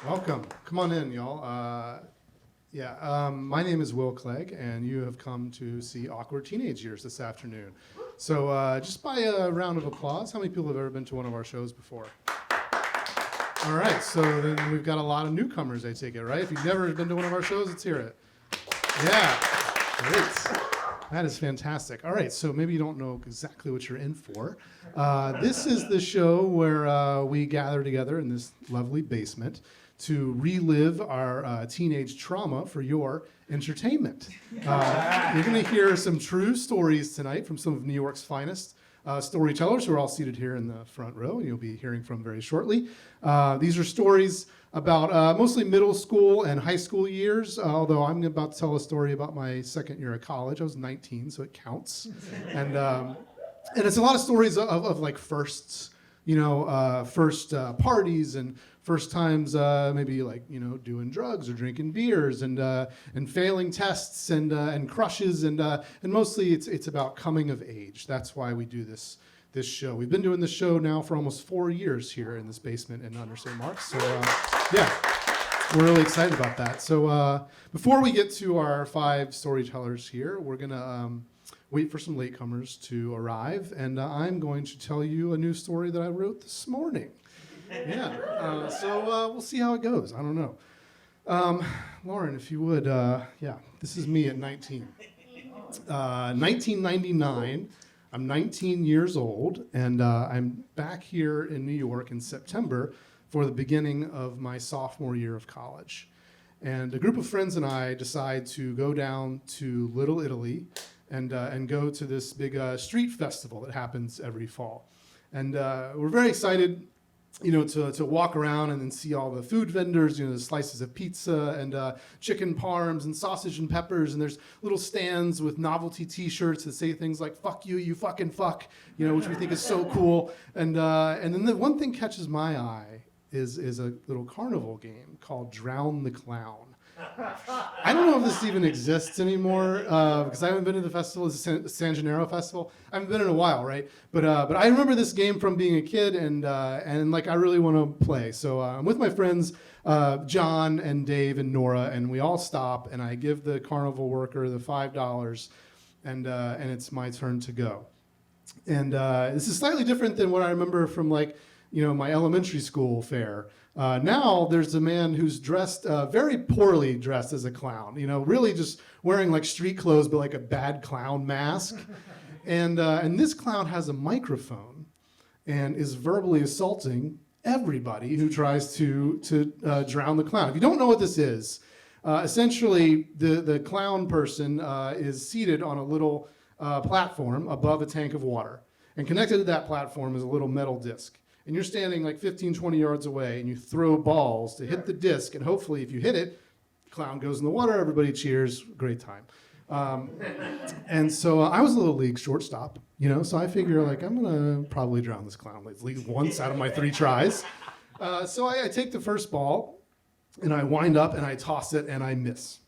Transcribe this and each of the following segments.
Welcome. Come on in, y'all. My name is Will Clegg, and you have come to see Awkward Teenage Years this afternoon. So just by a round of applause, how many people have ever been to one of our shows before? All right, so then we've got a lot of newcomers, I take it, right? If you've never been to one of our shows, let's hear it. Yeah, great. That is fantastic. All right, so maybe you don't know exactly what you're in for. This is the show where we gather together in this lovely basement to relive our teenage trauma for your entertainment. You're going to hear some true stories tonight from some of New York's finest storytellers who are all seated here in the front row, and you'll be hearing from very shortly. These are stories about mostly middle school and high school years, although I'm about to tell a story about my second year of college. I was 19, so it counts. And it's a lot of stories of like firsts, first parties and first times maybe like, doing drugs or drinking beers and failing tests and crushes and mostly it's about coming of age. That's why we do this show. We've been doing this show now for almost 4 years here in this basement in Under St. Mark's. So we're really excited about that. So before we get to our 5 storytellers here, we're gonna wait for some latecomers to arrive, and I'm going to tell you a new story that I wrote this morning. So we'll see how it goes. I don't know. Lauren, if you would, this is me at 19. 1999, I'm 19 years old, and I'm back here in New York in September for the beginning of my sophomore year of college. And a group of friends and I decide to go down to Little Italy and go to this big street festival that happens every fall. And we're very excited to walk around and then see all the food vendors, the slices of pizza and chicken parms and sausage and peppers, and there's little stands with novelty T-shirts that say things like "fuck you, you fucking fuck," which we think is so cool. And then the one thing catches my eye is a little carnival game called Drown the Clown. I don't know if this even exists anymore because I haven't been to the festival. It's the San Gennaro Festival. I haven't been in a while, right? But I remember this game from being a kid, and like I really want to play. So I'm with my friends John and Dave and Nora, and we all stop, and I give the carnival worker the $5, and it's my turn to go. And this is slightly different than what I remember from my elementary school fare. Now there's a man who's dressed very poorly dressed as a clown, really just wearing like street clothes, but like a bad clown mask. And this clown has a microphone and is verbally assaulting everybody who tries to drown the clown. If you don't know what this is, essentially the clown person is seated on a little platform above a tank of water. And connected to that platform is a little metal disc. And you're standing like 15, 20 yards away, and you throw balls to hit the disc, and hopefully if you hit it, the clown goes in the water, everybody cheers, great time. And so I was a little league shortstop, so I figure I'm gonna probably drown this clown at least once out of my 3 tries. So I take the first ball, and I wind up, and I toss it, and I miss.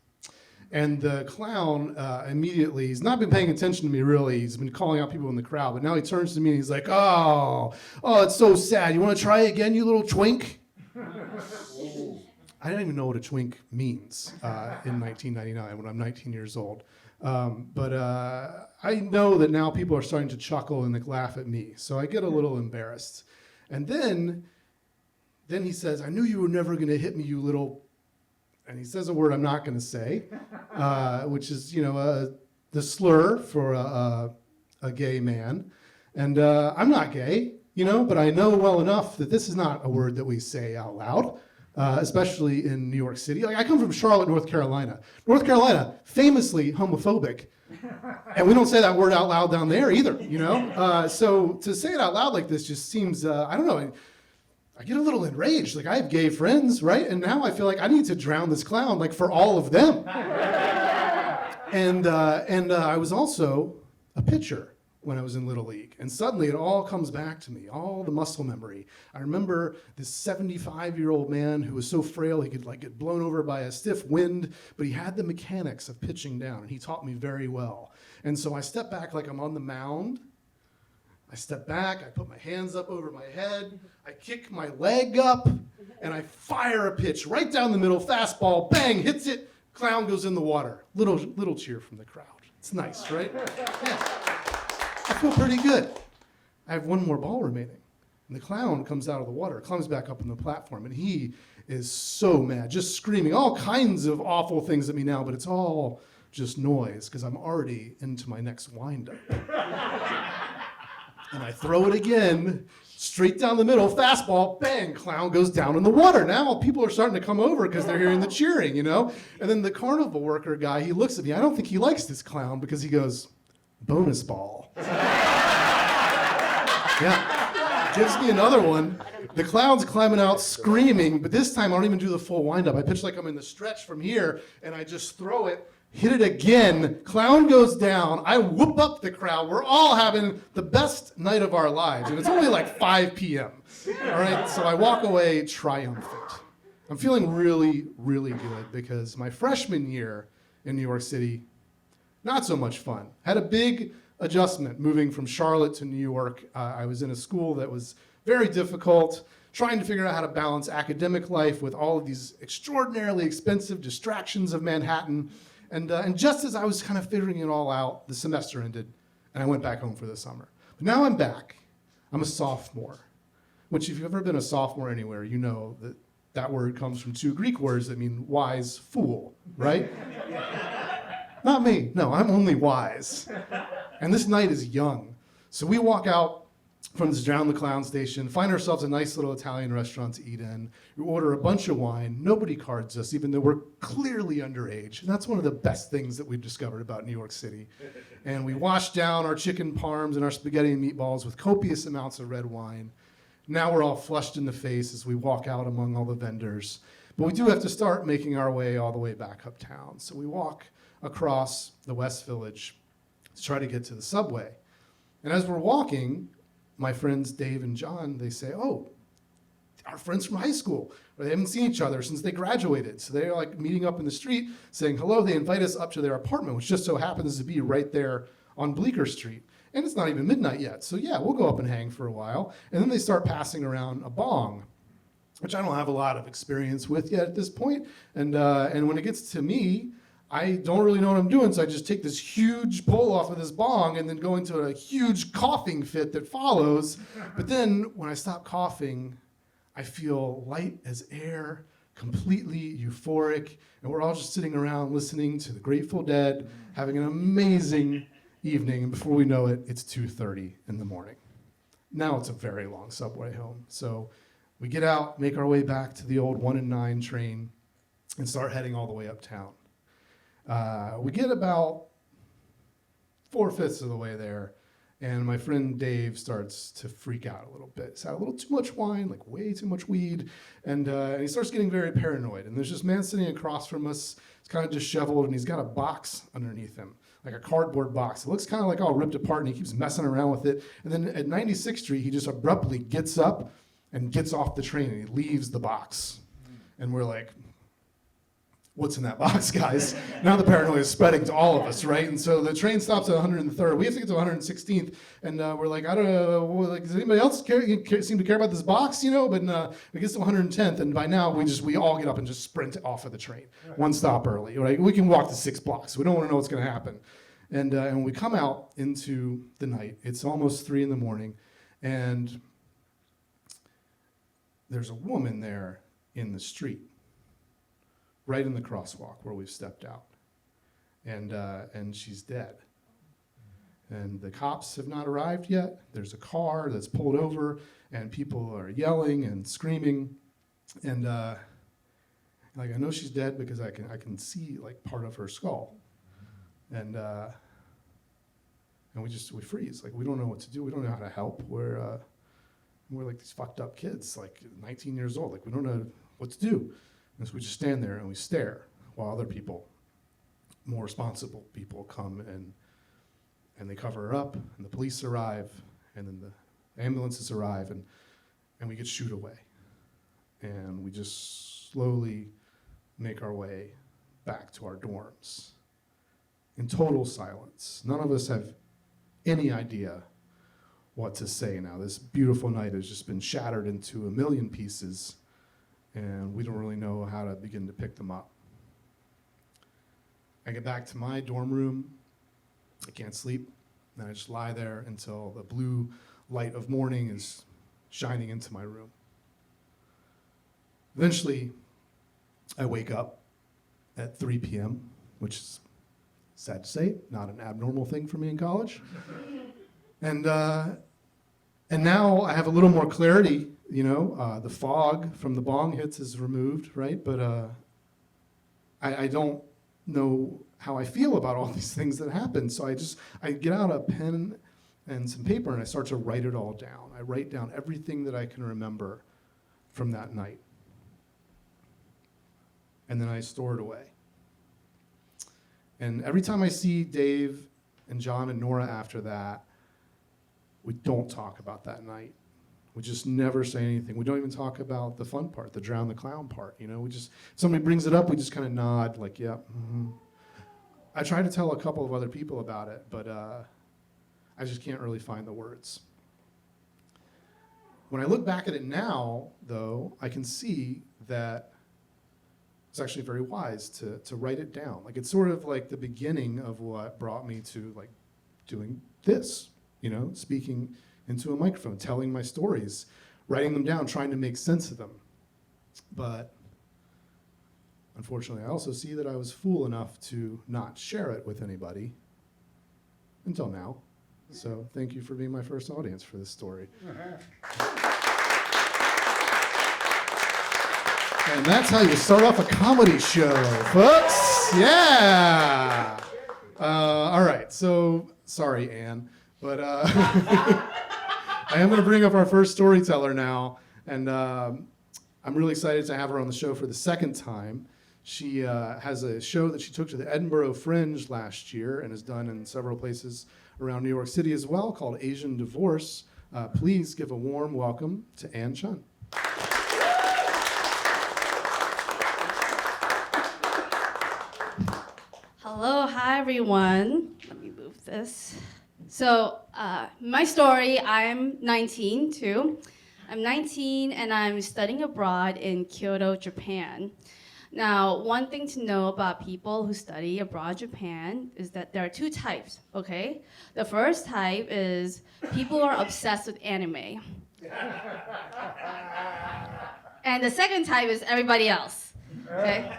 And the clown immediately, he's not been paying attention to me really, he's been calling out people in the crowd, but now he turns to me and he's like, oh, it's so sad. You want to try again, you little twink? I didn't even know what a twink means in 1999 when I'm 19 years old. But I know that now people are starting to chuckle and laugh at me, so I get a little embarrassed. And then he says, I knew you were never going to hit me, you little... And he says a word I'm not going to say, which is, the slur for a gay man. And I'm not gay, but I know well enough that this is not a word that we say out loud, especially in New York City. I come from Charlotte, North Carolina. North Carolina, famously homophobic. And we don't say that word out loud down there either, So to say it out loud like this just seems, I don't know. I get a little enraged. I have gay friends, right? And now I feel like I need to drown this clown, for all of them. And I was also a pitcher when I was in Little League. And suddenly it all comes back to me, all the muscle memory. I remember this 75-year-old man who was so frail he could get blown over by a stiff wind, but he had the mechanics of pitching down, and he taught me very well. And so I step back like I'm on the mound. I step back, I put my hands up over my head, I kick my leg up, and I fire a pitch right down the middle, fastball, bang, hits it, clown goes in the water. Little cheer from the crowd. It's nice, right? Yeah. I feel pretty good. I have one more ball remaining. And the clown comes out of the water, climbs back up on the platform, and he is so mad, just screaming all kinds of awful things at me now, but it's all just noise because I'm already into my next windup. And I throw it again, straight down the middle, fastball, bang, clown goes down in the water. Now people are starting to come over because they're hearing the cheering, you know? And then the carnival worker guy, he looks at me. I don't think he likes this clown because he goes, bonus ball. Yeah, gives me another one. The clown's climbing out screaming, but this time I don't even do the full windup. I pitch like I'm in the stretch from here, and I just throw it, hit it again. Clown goes down. I whoop up the crowd. We're all having the best night of our lives, and it's only like 5 p.m. All right, so I walk away triumphant. I'm feeling really, really good because my freshman year in New York City, not so much fun. Had a big adjustment moving from Charlotte to New York. I was in a school that was very difficult, trying to figure out how to balance academic life with all of these extraordinarily expensive distractions of Manhattan. And just as I was kind of figuring it all out, the semester ended, and I went back home for the summer. But now I'm back. I'm a sophomore, which if you've ever been a sophomore anywhere, you know that that word comes from 2 Greek words that mean wise fool, right? Not me. No, I'm only wise. And this night is young. So we walk out from this Drown the Clown station, find ourselves a nice little Italian restaurant to eat in. We order a bunch of wine. Nobody cards us, even though we're clearly underage. And that's one of the best things that we've discovered about New York City. And we wash down our chicken parms and our spaghetti and meatballs with copious amounts of red wine. Now we're all flushed in the face as we walk out among all the vendors. But we do have to start making our way all the way back uptown. So we walk across the West Village to try to get to the subway. And as we're walking, my friends Dave and John, they say, oh, our friends from high school. Or they haven't seen each other since they graduated. So they're like meeting up in the street saying hello. They invite us up to their apartment, which just so happens to be right there on Bleecker Street. And it's not even midnight yet. So yeah, we'll go up and hang for a while. And then they start passing around a bong, which I don't have a lot of experience with yet at this point. And when it gets to me, I don't really know what I'm doing, so I just take this huge pull off of this bong and then go into a huge coughing fit that follows. But then when I stop coughing, I feel light as air, completely euphoric, and we're all just sitting around listening to the Grateful Dead, having an amazing evening, and before we know it, it's 2:30 in the morning. Now it's a very long subway home. So we get out, make our way back to the old 1 and 9 train, and start heading all the way uptown. We get about 4/5 of the way there, and my friend Dave starts to freak out a little bit. He's had a little too much wine, like way too much weed, and he starts getting very paranoid. And there's this man sitting across from us. He's kind of disheveled, and he's got a box underneath him, like a cardboard box. It looks kind of like all ripped apart, and he keeps messing around with it. And then at 96th Street, he just abruptly gets up and gets off the train, and he leaves the box. And we're like, what's in that box, guys? Now the paranoia is spreading to all of us, right? And so the train stops at 103rd. We have to get to 116th, and we're like, I don't know, like, does anybody else seem to care about this box, you know? But it gets to 110th, and by now we all get up and just sprint off of the train, one stop early, right? We can walk the 6 blocks. We don't want to know what's going to happen. And when we come out into the night, it's almost 3 in the morning, and there's a woman there in the street, right in the crosswalk where we've stepped out. And she's dead. And the cops have not arrived yet. There's a car that's pulled over, and people are yelling and screaming. And like, I know she's dead because I can see like part of her skull. And we freeze. Like, we don't know what to do. We don't know how to help. We're like these fucked up kids, like 19 years old. Like, we don't know what to do. And so we just stand there and we stare while other people, more responsible people, come and they cover her up, and the police arrive, and then the ambulances arrive, and we get shooed away. And we just slowly make our way back to our dorms in total silence. None of us have any idea what to say now. This beautiful night has just been shattered into a million pieces, and we don't really know how to begin to pick them up. I get back to my dorm room. I can't sleep. And I just lie there until the blue light of morning is shining into my room. Eventually, I wake up at 3 p.m., which is, sad to say, not an abnormal thing for me in college. And now I have a little more clarity, the fog from the bong hits is removed, right? But I don't know how I feel about all these things that happen. So I get out a pen and some paper and I start to write it all down. I write down everything that I can remember from that night. And then I store it away. And every time I see Dave and John and Nora after that, we don't talk about that night. We just never say anything. We don't even talk about the fun part, the drown the clown part. We just, if somebody brings it up, we just kind of nod like, yeah. Mm-hmm. I try to tell a couple of other people about it, but I just can't really find the words. When I look back at it now, though, I can see that it's actually very wise to write it down. Like, it's sort of like the beginning of what brought me to like doing this, speaking into a microphone, telling my stories, writing them down, trying to make sense of them. But unfortunately, I also see that I was fool enough to not share it with anybody until now. So thank you for being my first audience for this story. And that's how you start off a comedy show, folks. Yeah. All right. So sorry, Ann, but I am going to bring up our first storyteller now, and I'm really excited to have her on the show for the second time. She has a show that she took to the Edinburgh Fringe last year and has done in several places around New York City as well, called Asian Divorce. Please give a warm welcome to Ann Chun. Hello, hi everyone. Let me move this. So, my story, I'm 19 too. I'm 19 and I'm studying abroad in Kyoto, Japan. Now, one thing to know about people who study abroad in Japan is that there are two types, okay? The first type is people who are obsessed with anime. And the second type is everybody else, okay?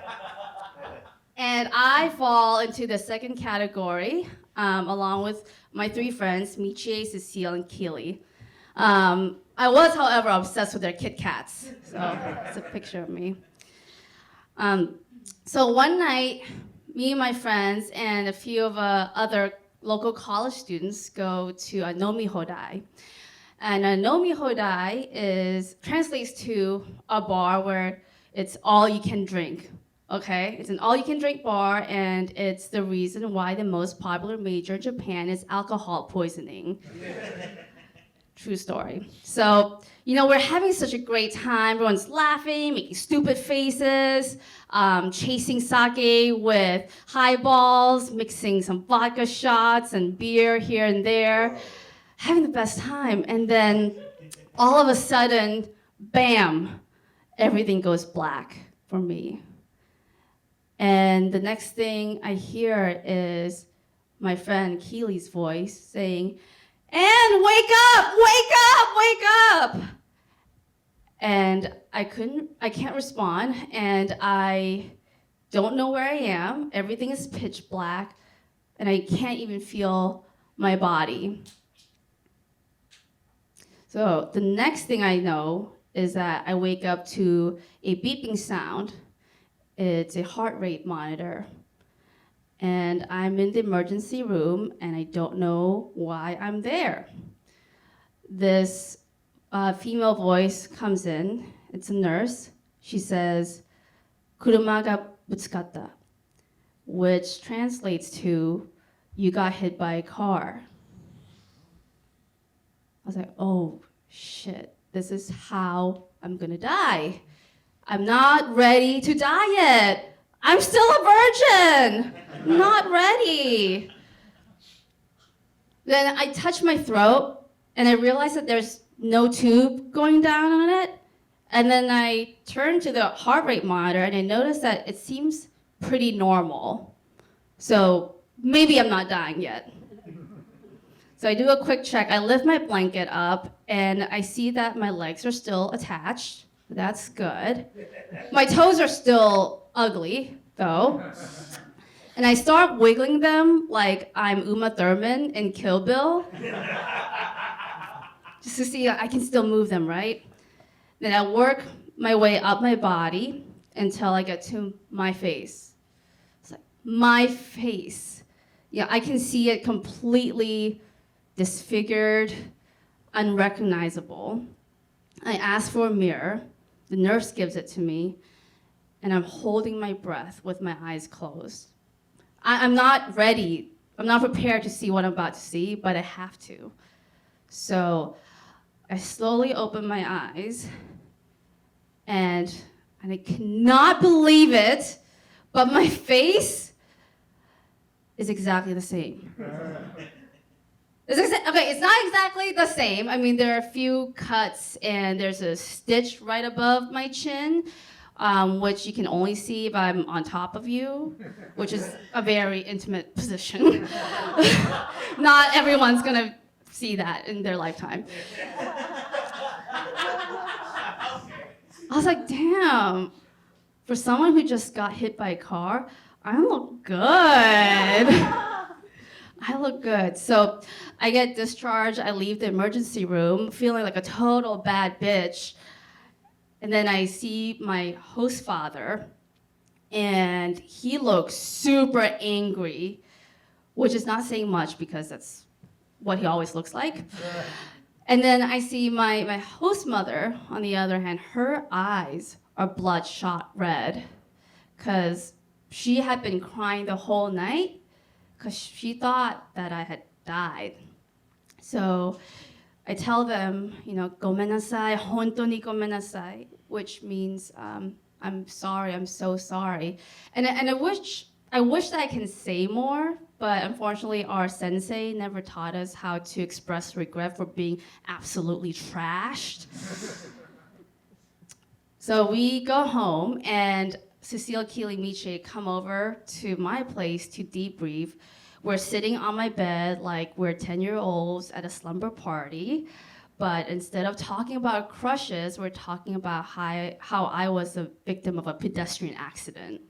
And I fall into the second category, along with my three friends, Michie, Cecile, and Keely. I was, however, obsessed with their Kit Kats. So it's a picture of me. So one night, me and my friends and a few of other local college students go to a Nomi Hodai. And a Nomi Hodai translates to a bar where it's all you can drink. Okay, it's an all-you-can-drink bar, and it's the reason why the most popular major in Japan is alcohol poisoning. True story. So, we're having such a great time. Everyone's laughing, making stupid faces, chasing sake with highballs, mixing some vodka shots and beer here and there, having the best time. And then, all of a sudden, bam, everything goes black for me. And the next thing I hear is my friend Keely's voice saying, "Ann, wake up, wake up, wake up!" And I can't respond, and I don't know where I am. Everything is pitch black, and I can't even feel my body. So the next thing I know is that I wake up to a beeping sound. It's a heart rate monitor. And I'm in the emergency room, and I don't know why I'm there. This female voice comes in. It's a nurse. She says, "Kuruma ga butsukatta," which translates to, "You got hit by a car." I was like, oh, shit. This is how I'm gonna die. I'm not ready to die yet. I'm still a virgin. Not ready. Then I touch my throat, and I realized that there's no tube going down on it. And then I turned to the heart rate monitor and I noticed that it seems pretty normal. So maybe I'm not dying yet. So I do a quick check. I lift my blanket up and I see that my legs are still attached. That's good. My toes are still ugly, though. And I start wiggling them like I'm Uma Thurman in Kill Bill. Just to see I can still move them, right? Then I work my way up my body until I get to my face. It's like, my face. Yeah, I can see it completely disfigured, unrecognizable. I ask for a mirror. The nurse gives it to me, and I'm holding my breath with my eyes closed. I'm not ready. I'm not prepared to see what I'm about to see, but I have to. So I slowly open my eyes, and I cannot believe it, but my face is exactly the same. Okay, it's not exactly the same. I mean, there are a few cuts, and there's a stitch right above my chin, which you can only see if I'm on top of you, which is a very intimate position. Not everyone's gonna see that in their lifetime. I was like, damn, for someone who just got hit by a car, I look good. I look good. So I get discharged, I leave the emergency room feeling like a total bad bitch. And then I see my host father, and he looks super angry, which is not saying much because that's what he always looks like. And then I see my host mother, on the other hand, her eyes are bloodshot red because she had been crying the whole night because she thought that I had died. So I tell them, gomenasai, hontoni gomenasai, which means I'm sorry, I'm so sorry. And I wish that I can say more, but unfortunately our sensei never taught us how to express regret for being absolutely trashed. So we go home, and Cecile, Keely, Miche come over to my place to debrief. We're sitting on my bed like we're 10-year-olds at a slumber party, but instead of talking about crushes, we're talking about how I was a victim of a pedestrian accident.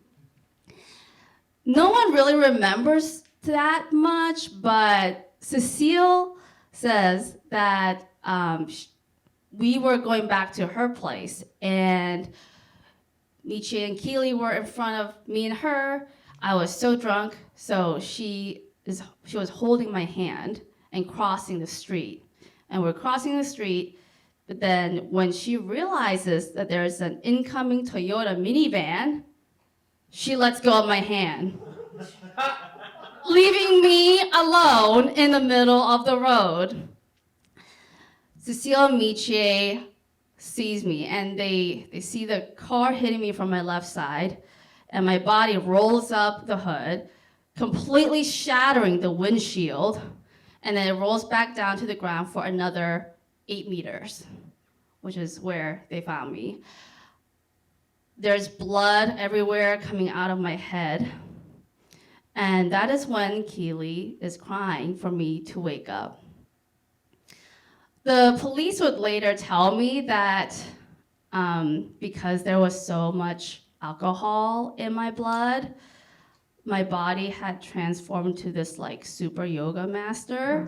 No one really remembers that much, but Cecile says that we were going back to her place, and Miche and Keely were in front of me and her. I was so drunk, so she was holding my hand and crossing the street. And we're crossing the street, but then when she realizes that there's an incoming Toyota minivan, she lets go of my hand, leaving me alone in the middle of the road. Cecile and Miche sees me, and they see the car hitting me from my left side, and my body rolls up the hood, completely shattering the windshield, and then it rolls back down to the ground for another 8 meters, which is where they found me. There's blood everywhere coming out of my head, and that is when Keely is crying for me to wake up. The police would later tell me that because there was so much alcohol in my blood, my body had transformed to this like super yoga master.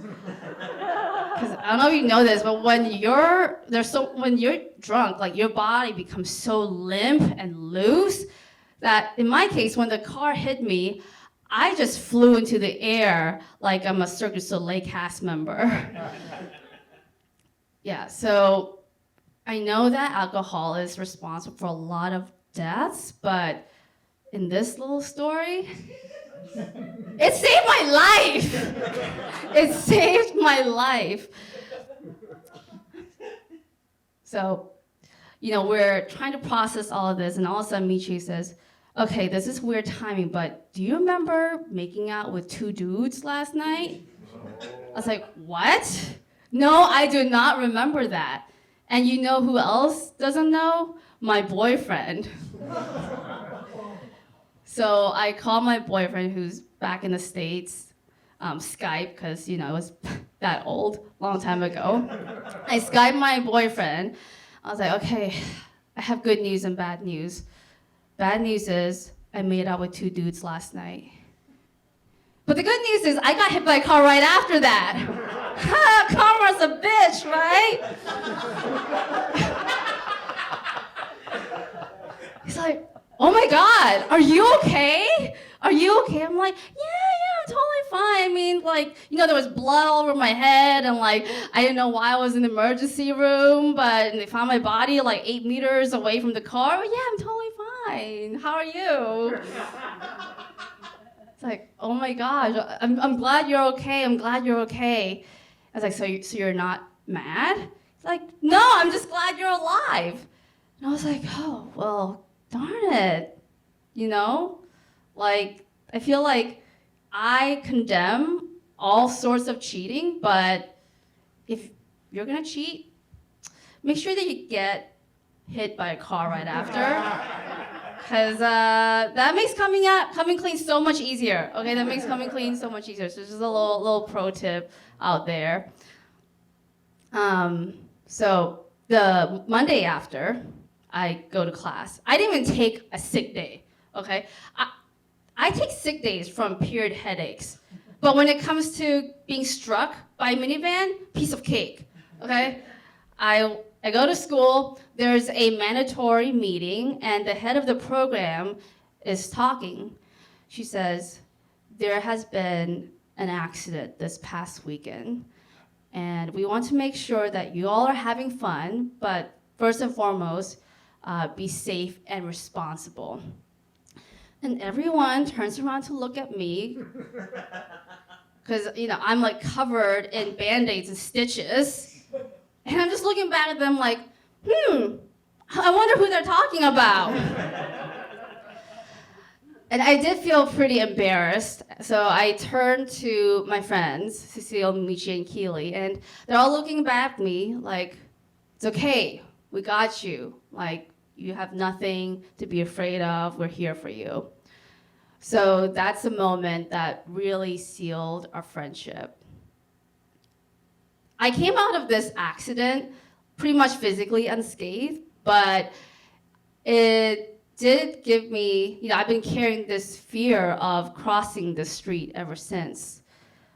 Because I don't know if you know this, but when you're drunk, like your body becomes so limp and loose that in my case, when the car hit me, I just flew into the air like I'm a Cirque du Soleil cast member. Yeah, so I know that alcohol is responsible for a lot of deaths, but in this little story, it saved my life. It saved my life. So, we're trying to process all of this, and all of a sudden Michi says, okay, this is weird timing, but do you remember making out with 2 dudes last night? I was like, what? No, I do not remember that. And you know who else doesn't know? My boyfriend. So I called my boyfriend who's back in the States, Skype, because, it was that old, long time ago. I Skyped my boyfriend. I was like, okay, I have good news and bad news. Bad news is I made out with 2 dudes last night. But the good news is I got hit by a car right after that. Karma's a bitch, right? He's like, oh my God, are you okay? Are you okay? I'm like, yeah, I'm totally fine. I mean, there was blood all over my head, and I didn't know why I was in the emergency room, but they found my body 8 meters away from the car. Yeah, I'm totally fine. How are you? It's like, oh my gosh, I'm glad you're okay. I'm glad you're okay. I was like, so you're not mad? He's like, no, I'm just glad you're alive. And I was like, oh, well, darn it. I feel like I condemn all sorts of cheating, but if you're gonna cheat, make sure that you get hit by a car right after. Because that makes coming clean so much easier. Okay, that makes coming clean so much easier. So just a little pro tip out there. So the Monday after, I go to class. I didn't even take a sick day. Okay, I take sick days from period headaches, but when it comes to being struck by a minivan, piece of cake. Okay, I go to school, there's a mandatory meeting, and the head of the program is talking. She says, there has been an accident this past weekend, and we want to make sure that you all are having fun, but first and foremost, be safe and responsible. And everyone turns around to look at me, because I'm covered in Band-Aids and stitches. And I'm just looking back at them like, I wonder who they're talking about. And I did feel pretty embarrassed. So I turned to my friends, Cecile, Michi, and Keely, and they're all looking back at me like, it's okay, we got you. You have nothing to be afraid of, we're here for you. So that's a moment that really sealed our friendship. I came out of this accident pretty much physically unscathed, but it did give me, I've been carrying this fear of crossing the street ever since,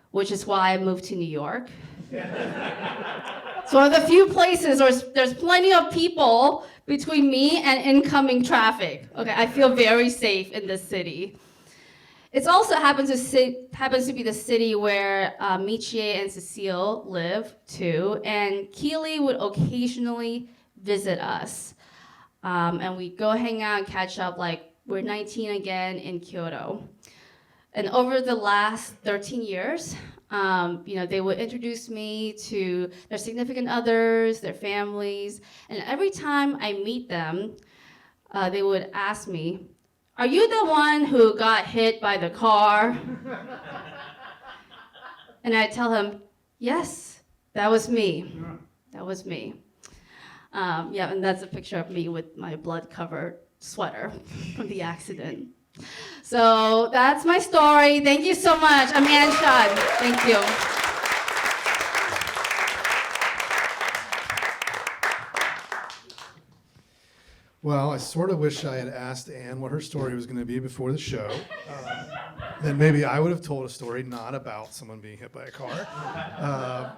which is why I moved to New York. It's one of the few places where there's plenty of people between me and incoming traffic. Okay, I feel very safe in this city. It also happens to be the city where Michie and Cecile live too, and Keely would occasionally visit us. And we go hang out and catch up we're 19 again in Kyoto. And over the last 13 years, they would introduce me to their significant others, their families, and every time I meet them, they would ask me, are you the one who got hit by the car? And I tell him, yes, that was me. That was me. And that's a picture of me with my blood-covered sweater from the accident. So that's my story. Thank you so much. I'm Ann Chun. Thank you. Well, I sort of wish I had asked Ann what her story was going to be before the show. Then maybe I would have told a story not about someone being hit by a car.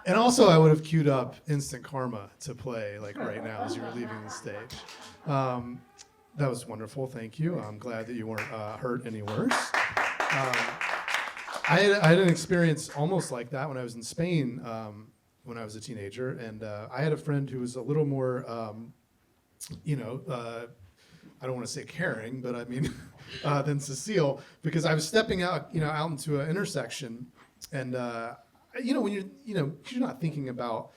And also I would have queued up Instant Karma to play right now as you were leaving the stage. That was wonderful, thank you. I'm glad that you weren't hurt any worse. I had an experience almost like that when I was in Spain when I was a teenager, and I had a friend who was a little more, I don't want to say caring, but I mean, than Cecile, because I was stepping out, out into an intersection, and when you're not thinking about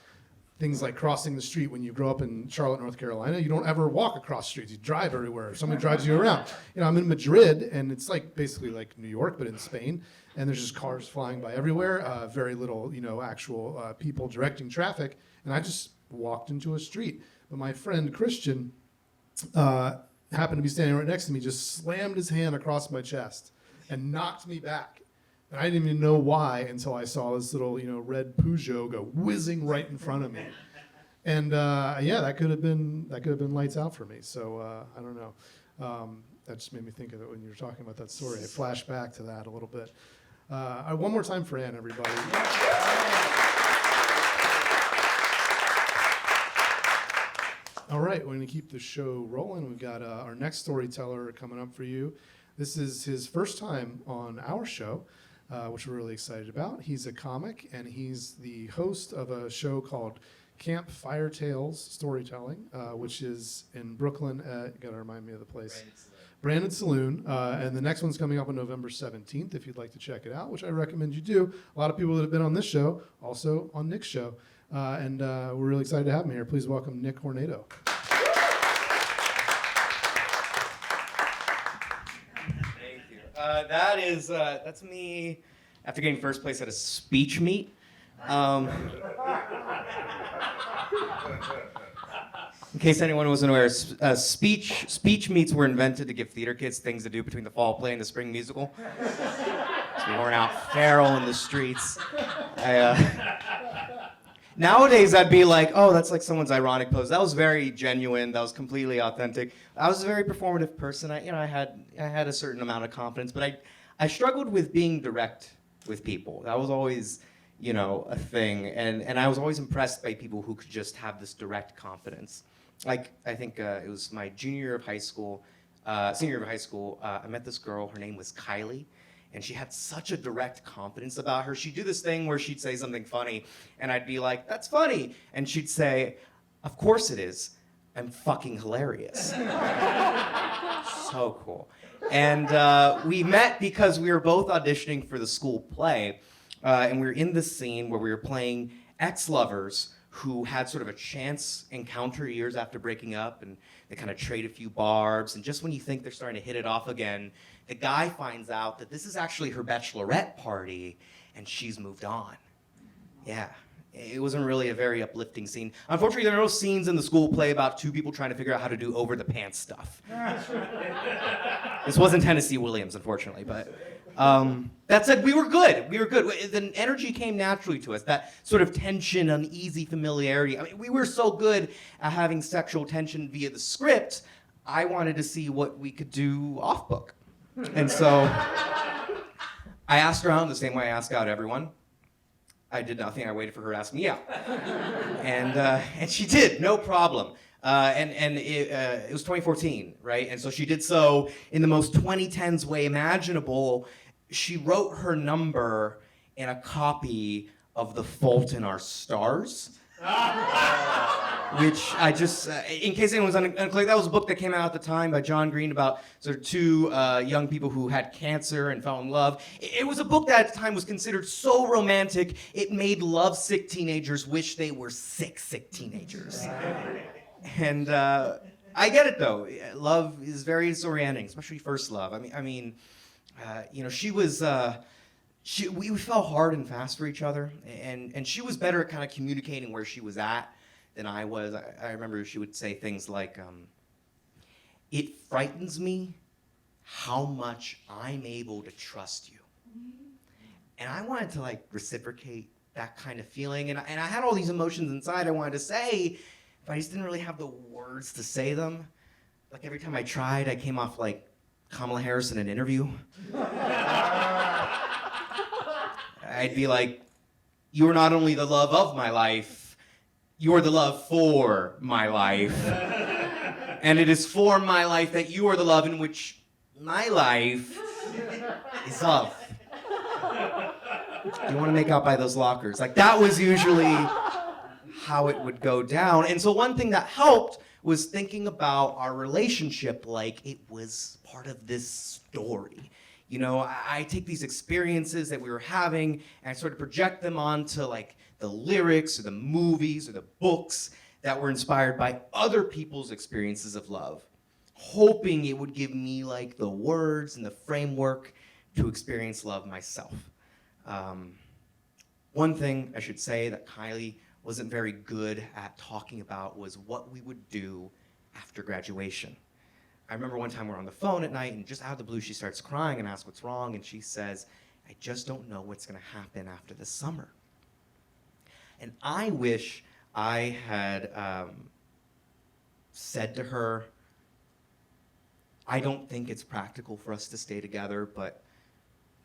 things like crossing the street. When you grow up in Charlotte, North Carolina, you don't ever walk across streets. You drive everywhere. Somebody drives you around. I'm in Madrid, and it's like basically like New York, but in Spain. And there's just cars flying by everywhere. Very little, actual people directing traffic. And I just walked into a street. But my friend Christian happened to be standing right next to me, just slammed his hand across my chest and knocked me back. And I didn't even know why until I saw this little, red Peugeot go whizzing right in front of me. And that could have been lights out for me. So I don't know. That just made me think of it when you were talking about that story. I flashed back to that a little bit. One more time for Ann, everybody. All right, we're going to keep the show rolling. We've got our next storyteller coming up for you. This is his first time on our show, which we're really excited about. He's a comic, and he's the host of a show called Camp Fire Tales Storytelling, which is in Brooklyn. Got to remind me of the place. Brandon Saloon. And the next one's coming up on November 17th, if you'd like to check it out, which I recommend you do. A lot of people that have been on this show, also on Nick's show. And we're really excited to have him here. Please welcome Nick Hornedo. Thank you. That's me after getting first place at a speech meet. In case anyone wasn't aware, speech meets were invented to give theater kids things to do between the fall play and the spring musical. So we weren't out feral in the streets. Nowadays, I'd be like, oh, that's like someone's ironic pose. That was very genuine. That was completely authentic. I was a very performative person. I had a certain amount of confidence, but I struggled with being direct with people. That was always, a thing. And I was always impressed by people who could just have this direct confidence. Like, I think it was my senior year of high school. I met this girl. Her name was Kylie. And she had such a direct confidence about her. She'd do this thing where she'd say something funny, and I'd be like, that's funny. And she'd say, of course it is. I'm fucking hilarious. So cool. And we met because we were both auditioning for the school play, and we were in this scene where we were playing ex-lovers who had sort of a chance encounter years after breaking up, and they kind of trade a few barbs, and just when you think they're starting to hit it off again, the guy finds out that this is actually her bachelorette party, and she's moved on. Yeah, it wasn't really a very uplifting scene. Unfortunately, there are no scenes in the school play about two people trying to figure out how to do over-the-pants stuff. This wasn't Tennessee Williams, unfortunately, but that said, we were good. The energy came naturally to us, that sort of tension, uneasy familiarity. I mean, we were so good at having sexual tension via the script, I wanted to see what we could do off-book. And so I asked her out the same way I ask out everyone. I did nothing. I waited for her to ask me out. And she did, no problem. And it was 2014, right? And so she did so in the most 2010s way imaginable. She wrote her number in a copy of The Fault in Our Stars. Which I just, in case anyone's unclear, that was a book that came out at the time by John Green about sort of two young people who had cancer and fell in love. It was a book that at the time was considered so romantic, it made lovesick teenagers wish they were sick teenagers. And I get it though. Love is very disorienting, especially first love. She was. We fell hard and fast for each other, and she was better at kind of communicating where she was at than I was. I remember she would say things like, it frightens me how much I'm able to trust you. And I wanted to reciprocate that kind of feeling, and I had all these emotions inside I wanted to say, but I just didn't really have the words to say them. Like every time I tried, I came off like Kamala Harris in an interview. I'd be like, you're not only the love of my life, you're the love for my life. And it is for my life that you are the love in which my life is of. You want to make out by those lockers. That was usually how it would go down. And so one thing that helped was thinking about our relationship like it was part of this story. You know, I take these experiences that we were having and I sort of project them onto like the lyrics or the movies or the books that were inspired by other people's experiences of love, hoping it would give me like the words and the framework to experience love myself. One thing I should say that Kylie wasn't very good at talking about was what we would do after graduation. I remember one time we're on the phone at night and just out of the blue she starts crying and asks what's wrong, and she says, I just don't know what's gonna happen after the summer. And I wish I had said to her, I don't think it's practical for us to stay together, but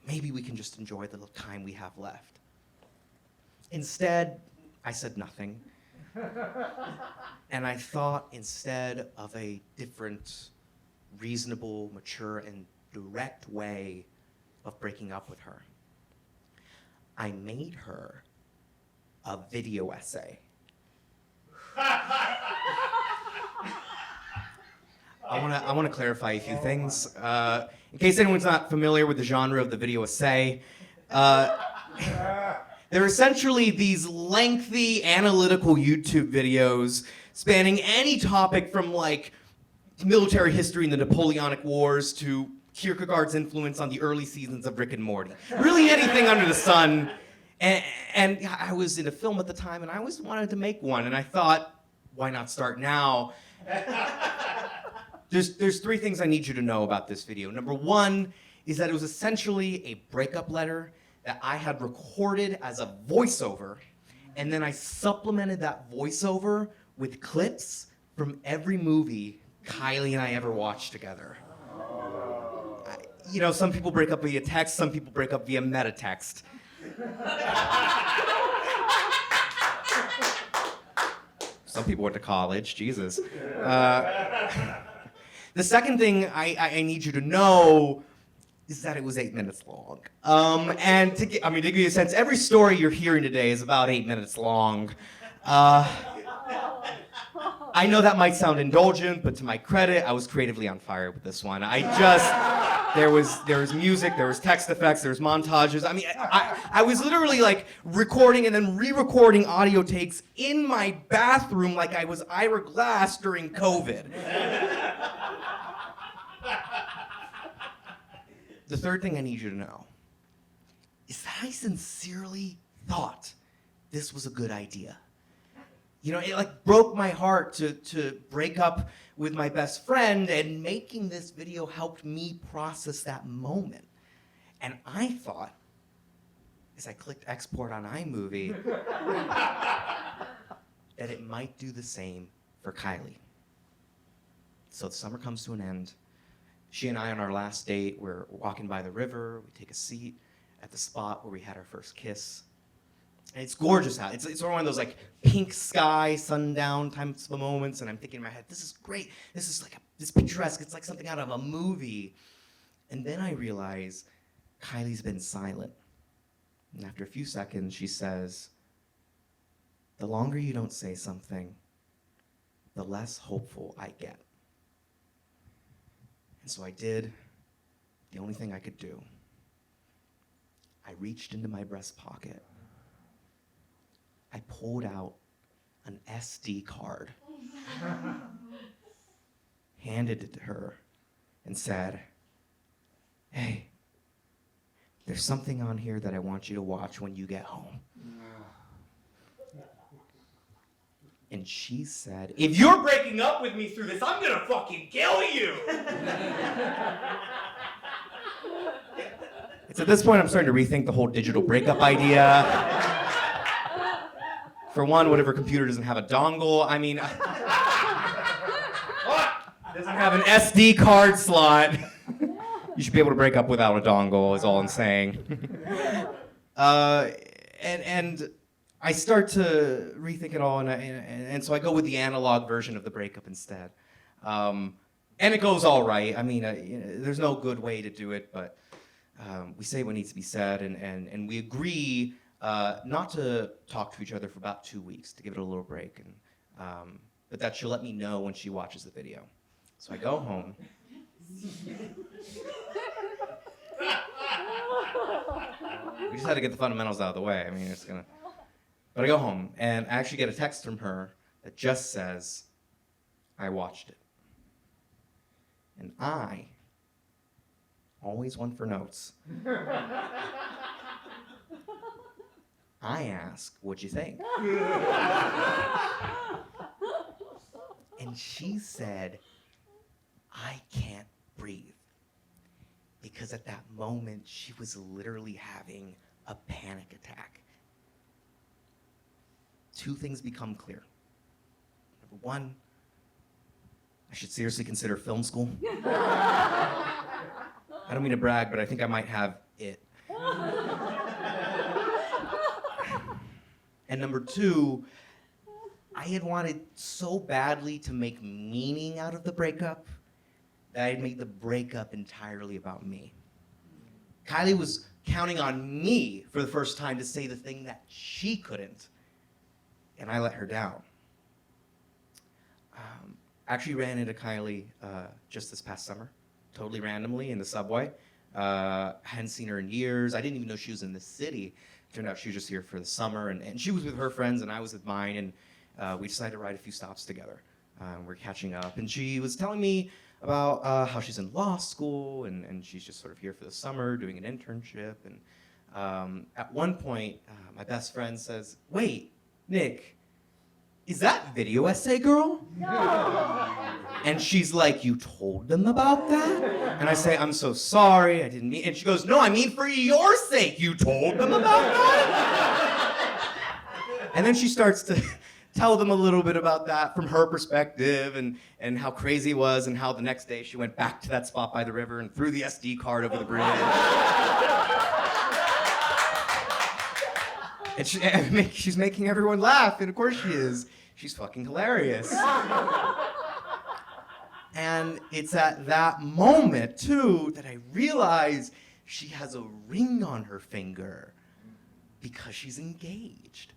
maybe we can just enjoy the little time we have left. Instead, I said nothing. And I thought instead of a different, reasonable, mature, and direct way of breaking up with her, I made her a video essay. I want to clarify a few things. In case anyone's not familiar with the genre of the video essay, they're essentially these lengthy analytical YouTube videos spanning any topic from like military history and the Napoleonic Wars to Kierkegaard's influence on the early seasons of Rick and Morty. Really anything under the sun. And I was in a film at the time and I always wanted to make one, and I thought, why not start now? There's three things I need you to know about this video. Number one is that it was essentially a breakup letter that I had recorded as a voiceover, and then I supplemented that voiceover with clips from every movie Kylie and I ever watched together. You know, some people break up via text, some people break up via meta text. Some people went to college, Jesus. The second thing I need you to know is that it was 8 minutes long. And to give you a sense, every story you're hearing today is about 8 minutes long. I know that might sound indulgent, but to my credit, I was creatively on fire with this one. There was music, there was text effects, there was montages. I mean, I was literally like recording and then re-recording audio takes in my bathroom like I was Ira Glass during COVID. The third thing I need you to know is that I sincerely thought this was a good idea. You know, it like broke my heart to break up with my best friend, and making this video helped me process that moment. And I thought, as I clicked export on iMovie, that it might do the same for Kylie. So the summer comes to an end. She and I, on our last date, we're walking by the river. We take a seat at the spot where we had our first kiss. And it's gorgeous out. It's sort of one of those like pink sky, sundown types of moments. And I'm thinking in my head, this is great. This is like this picturesque. It's like something out of a movie. And then I realize Kylie's been silent. And after a few seconds, she says, the longer you don't say something, the less hopeful I get. And so I did the only thing I could do. I reached into my breast pocket. I pulled out an SD card, handed it to her, and said, hey, there's something on here that I want you to watch when you get home. And she said, if you're breaking up with me through this, I'm gonna fucking kill you! It's at this point I'm starting to rethink the whole digital breakup idea. For one, whatever computer doesn't have a dongle, I mean, doesn't have an SD card slot. You should be able to break up without a dongle, is all I'm saying. And I start to rethink it all, and so I go with the analog version of the breakup instead. And it goes all right. I mean, there's no good way to do it, but we say what needs to be said, and we agree not to talk to each other for about 2 weeks, to give it a little break, and but that she'll let me know when she watches the video. So I go home. just had to get the fundamentals out of the way. I mean, it's gonna. But I go home and I actually get a text from her that just says, "I watched it." And I, always one for notes. I ask, "What'd you think?" And she said, "I can't breathe." Because at that moment, she was literally having a panic attack. Two things become clear. Number one, I should seriously consider film school. I don't mean to brag, but I think I might have it. And number two, I had wanted so badly to make meaning out of the breakup that I had made the breakup entirely about me. Kylie was counting on me for the first time to say the thing that she couldn't, and I let her down. Actually ran into Kylie just this past summer, totally randomly in the subway. Hadn't seen her in years. I didn't even know she was in the city. Turned out she was just here for the summer, and she was with her friends, and I was with mine, and we decided to ride a few stops together. We're catching up, and she was telling me about how she's in law school, and she's just sort of here for the summer doing an internship. And at one point, my best friend says, "Wait, Nick, is that video essay girl?" And she's like, "You told them about that?" And I say, "I'm so sorry, I didn't mean." And she goes, "No, I mean for your sake, you told them about that?" And then she starts to tell them a little bit about that from her perspective, and how crazy it was, and how the next day she went back to that spot by the river and threw the SD card over the bridge. And she's making everyone laugh, and of course she is. She's fucking hilarious. And it's at that moment, too, that I realize she has a ring on her finger because she's engaged.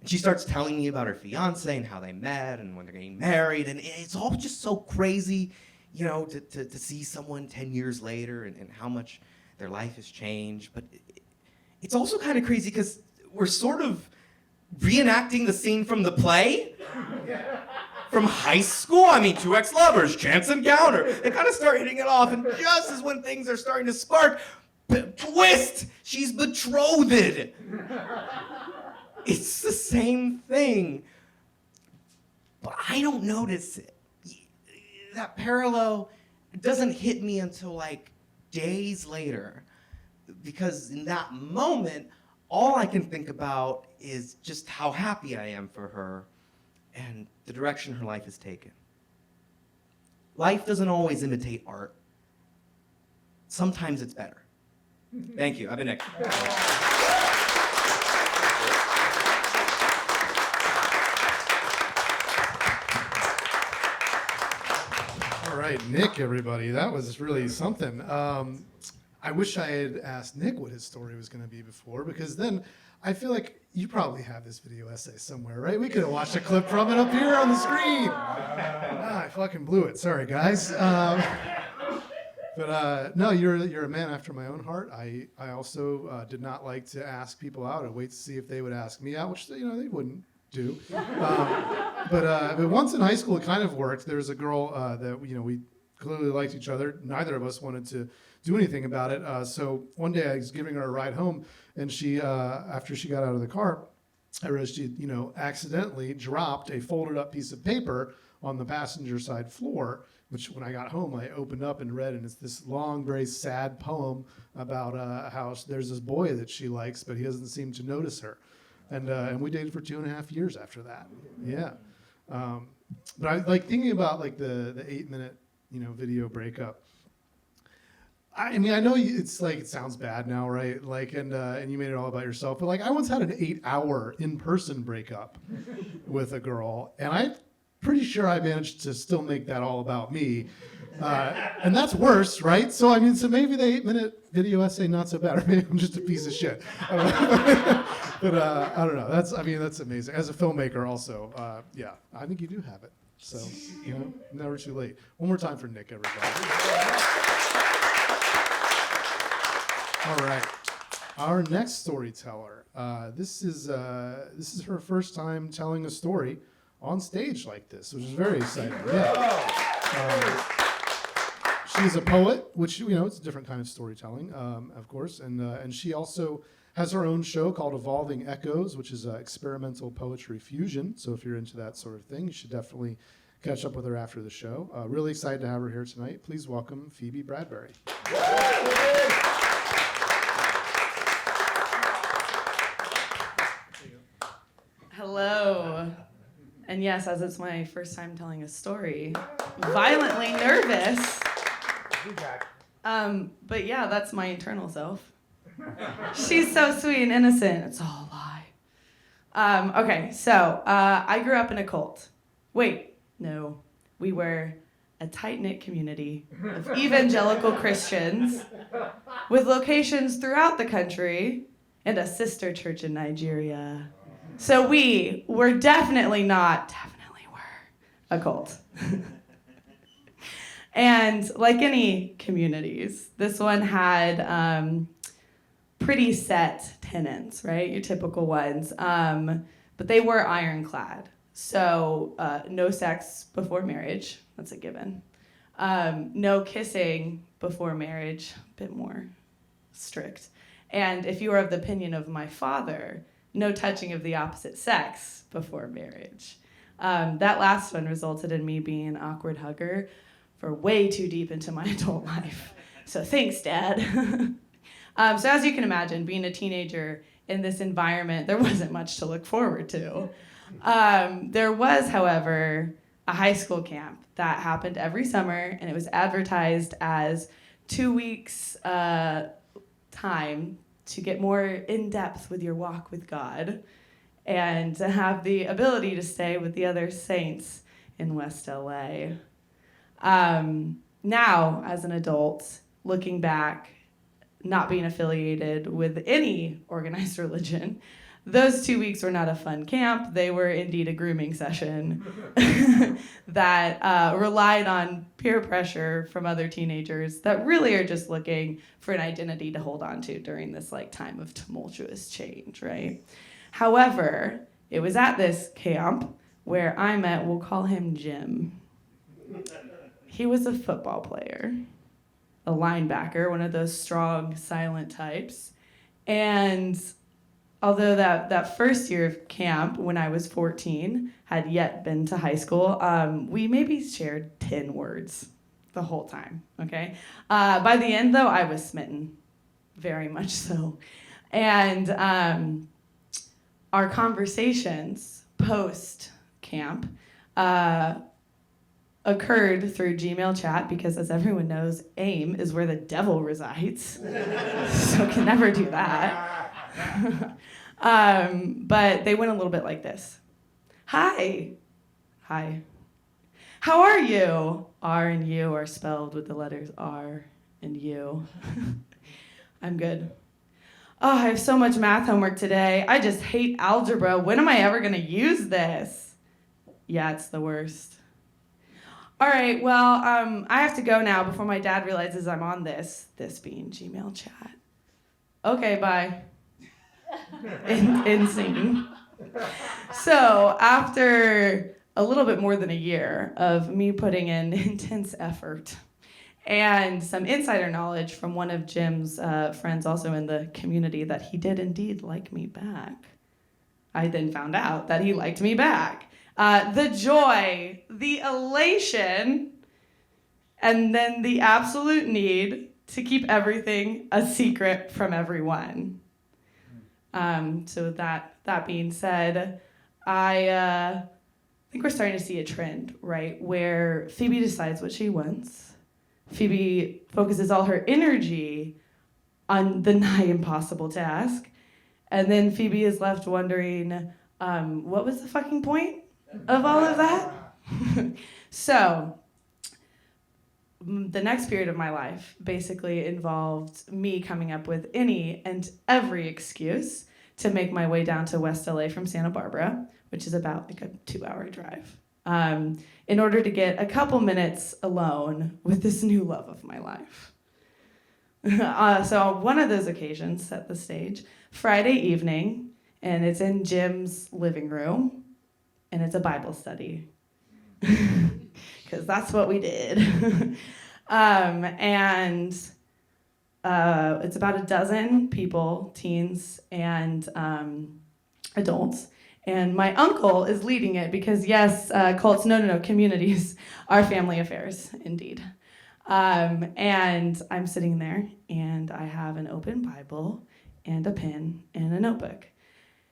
And she starts telling me about her fiance and how they met and when they're getting married. And it's all just so crazy, you know, to see someone 10 years later and how much their life has changed. But it's also kind of crazy because we're sort of reenacting the scene from the play. From high school. I mean, two ex-lovers, chance encounter. They kind of start hitting it off, and just as when things are starting to spark, twist, she's betrothed. It's the same thing, but I don't notice it. That parallel doesn't hit me until like days later, because in that moment, all I can think about is just how happy I am for her and the direction her life has taken. Life doesn't always imitate art. Sometimes it's better. Thank you. I've been Nick. All right, Nick, everybody. That was really something. I wish I had asked Nick what his story was going to be before, because then I feel like you probably have this video essay somewhere, right? We could have watched a clip from it up here on the screen. I fucking blew it. Sorry, guys. But no, you're a man after my own heart. I also did not like to ask people out. I'd wait to see if they would ask me out, which they wouldn't do. But once in high school, it kind of worked. There was a girl that we clearly liked each other. Neither of us wanted to do anything about it. So one day I was giving her a ride home, and she, after she got out of the car, I realized she, accidentally dropped a folded up piece of paper on the passenger side floor, which when I got home, I opened up and read, and it's this long, very sad poem about how there's this boy that she likes, but he doesn't seem to notice her. And we dated for 2.5 years after that. Yeah. But I like thinking about like the 8-minute, video breakup. I mean, I know it's like, it sounds bad now, right? Like, and you made it all about yourself, but like I once had an 8-hour in-person breakup with a girl, and I'm pretty sure I managed to still make that all about me. And that's worse, right? So, I mean, so maybe the 8-minute video essay, not so bad, or maybe I'm just a piece of shit. I don't know. But I don't know. That's amazing. As a filmmaker also, yeah, I think you do have it. So, never too late. One more time for Nick, everybody. All right. Our next storyteller. This is her first time telling a story on stage like this, which is very exciting. Yeah. She's a poet, which it's a different kind of storytelling, of course, and she also has her own show called Evolving Echoes, which is experimental poetry fusion. So if you're into that sort of thing, you should definitely catch up with her after the show. Really excited to have her here tonight. Please welcome Phoebe Bradbury. Hello. And yes, as it's my first time telling a story, violently nervous. But yeah, that's my internal self. She's so sweet and innocent. It's all a lie. Okay, so I grew up in a cult. Wait, no. We were a tight-knit community of evangelical Christians with locations throughout the country and a sister church in Nigeria. So we were definitely were a cult. And like any communities, this one had pretty set tenets, right? Your typical ones. But they were ironclad. So no sex before marriage, that's a given. No kissing before marriage, a bit more strict. And if you are of the opinion of my father, no touching of the opposite sex before marriage. That last one resulted in me being an awkward hugger for way too deep into my adult life. So thanks, Dad. So as you can imagine, being a teenager in this environment, there wasn't much to look forward to. There was, however, a high school camp that happened every summer, and it was advertised as 2 weeks time to get more in depth with your walk with God and to have the ability to stay with the other saints in West LA. Now, as an adult, looking back, not being affiliated with any organized religion, those 2 weeks were not a fun camp. They were indeed a grooming session that relied on peer pressure from other teenagers that really are just looking for an identity to hold on to during this time of tumultuous change, right? However, it was at this camp where I met, we'll call him Jim. He was a football player, a linebacker, one of those strong, silent types. And although that first year of camp, when I was 14, had yet been to high school, we maybe shared 10 words the whole time, okay? By the end, though, I was smitten, very much so. And our conversations post-camp occurred through Gmail chat because, as everyone knows, AIM is where the devil resides. So can never do that. But they went a little bit like this. Hi. Hi. How are you? R and U are spelled with the letters R and U. I'm good. Oh, I have so much math homework today. I just hate algebra. When am I ever going to use this? Yeah, it's the worst. All right, well, I have to go now before my dad realizes I'm on this being Gmail chat. Okay, bye. Insane. So after a little bit more than a year of me putting in intense effort and some insider knowledge from one of Jim's friends also in the community that he did indeed like me back, I then found out that he liked me back. The joy, the elation, and then the absolute need to keep everything a secret from everyone. So that being said, I think we're starting to see a trend, right, where Phoebe decides what she wants. Phoebe focuses all her energy on the nigh impossible task, and then Phoebe is left wondering, what was the fucking point of all of that? So the next period of my life basically involved me coming up with any and every excuse to make my way down to West LA from Santa Barbara, which is about a 2-hour drive, in order to get a couple minutes alone with this new love of my life. So one of those occasions set the stage. Friday evening, and it's in Jim's living room, and it's a Bible study. Because that's what we did. And it's about a dozen people, teens and adults. And my uncle is leading it because, yes, cults, no, communities are family affairs, indeed. And I'm sitting there, and I have an open Bible and a pen and a notebook.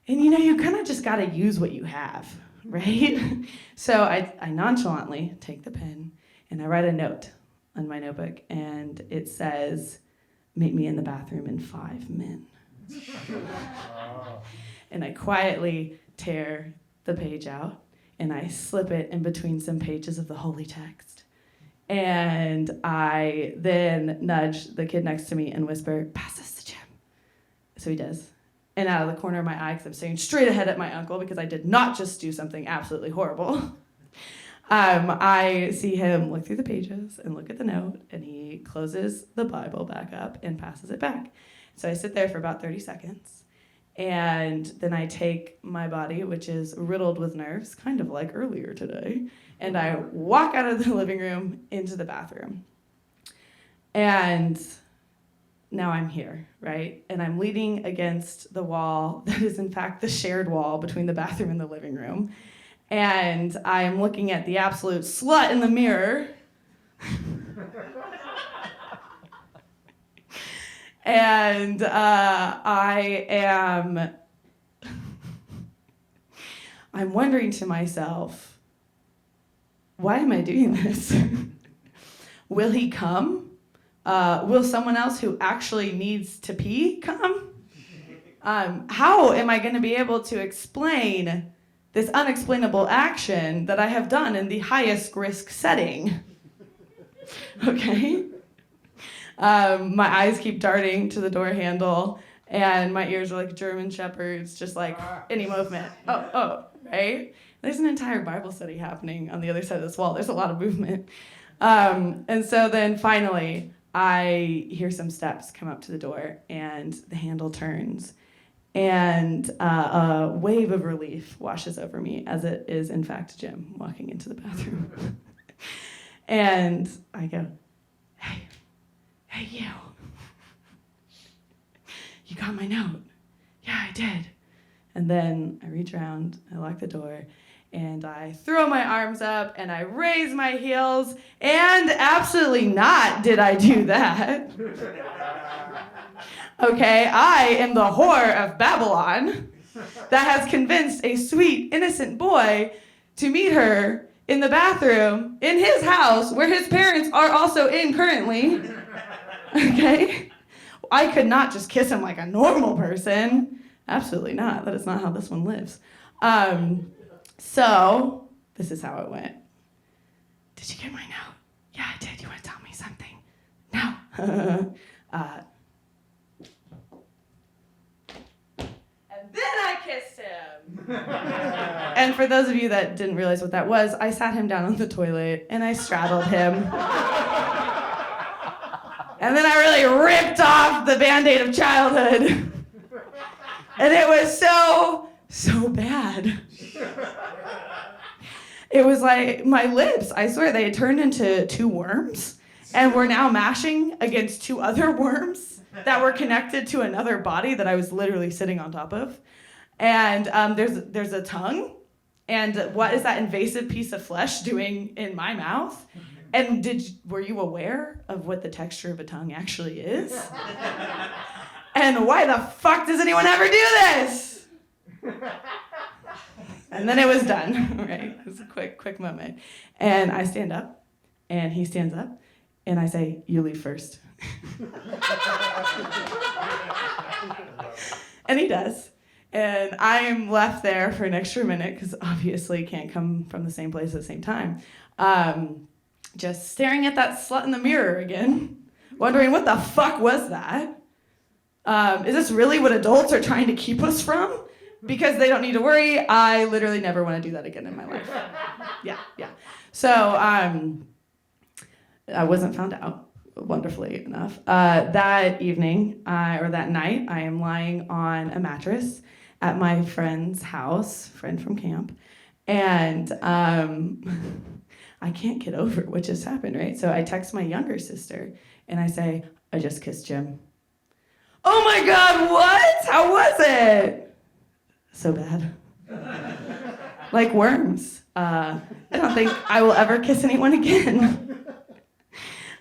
And you kind of just got to use what you have, right? So I nonchalantly take the pen, and I write a note on my notebook, and it says, "Meet me in the bathroom in 5 min." And I quietly tear the page out, and I slip it in between some pages of the holy text. And I then nudge the kid next to me and whisper, "Pass this to Jim." So he does. And out of the corner of my eye, because I'm staring straight ahead at my uncle, because I did not just do something absolutely horrible, I see him look through the pages and look at the note, and he closes the Bible back up and passes it back. So I sit there for about 30 seconds, and then I take my body, which is riddled with nerves, kind of like earlier today, and I walk out of the living room into the bathroom. And now I'm here, right? And I'm leaning against the wall that is, in fact, the shared wall between the bathroom and the living room. And I'm looking at the absolute slut in the mirror. And I'm wondering to myself, why am I doing this? Will he come? Will someone else who actually needs to pee come? How am I going to be able to explain this unexplainable action that I have done in the highest risk setting? Okay? My eyes keep darting to the door handle, and my ears are like German shepherds, just like any movement. Oh, right? There's an entire Bible study happening on the other side of this wall. There's a lot of movement. And so then finally, I hear some steps come up to the door, and the handle turns, and a wave of relief washes over me, as it is, in fact, Jim walking into the bathroom. And I go, hey, you. You got my note. Yeah, I did. And then I reach around, I lock the door, and I throw my arms up, and I raise my heels, and absolutely not did I do that. Okay, I am the whore of Babylon that has convinced a sweet, innocent boy to meet her in the bathroom in his house, where his parents are also in currently. Okay? I could not just kiss him like a normal person. Absolutely not. That is not how this one lives. So, this is how it went. Did you get my note? Yeah, I did. You want to tell me something? No. And then I kissed him. And for those of you that didn't realize what that was, I sat him down on the toilet and I straddled him. And then I really ripped off the Band-Aid of childhood. And it was so bad. It was like my lips, I swear, they had turned into 2 worms and were now mashing against 2 other worms that were connected to another body that I was literally sitting on top of. And there's a tongue. And what is that invasive piece of flesh doing in my mouth? And were you aware of what the texture of a tongue actually is? And why the fuck does anyone ever do this? And then it was done, right? It was a quick moment. And I stand up, and he stands up, and I say, "You leave first." And he does. And I'm left there for an extra minute, because obviously can't come from the same place at the same time. Just staring at that slut in the mirror again, wondering what the fuck was that? Is this really what adults are trying to keep us from? Because they don't need to worry. I literally never want to do that again in my life. Yeah. So I wasn't found out. wonderfully enough. That evening, or that night, I am lying on a mattress at my friend's house, friend from camp, and I can't get over what just happened, right? So I text my younger sister, and I say, I just kissed Jim. Oh my God, what? How was it? So bad. Like worms. I don't think I will ever kiss anyone again.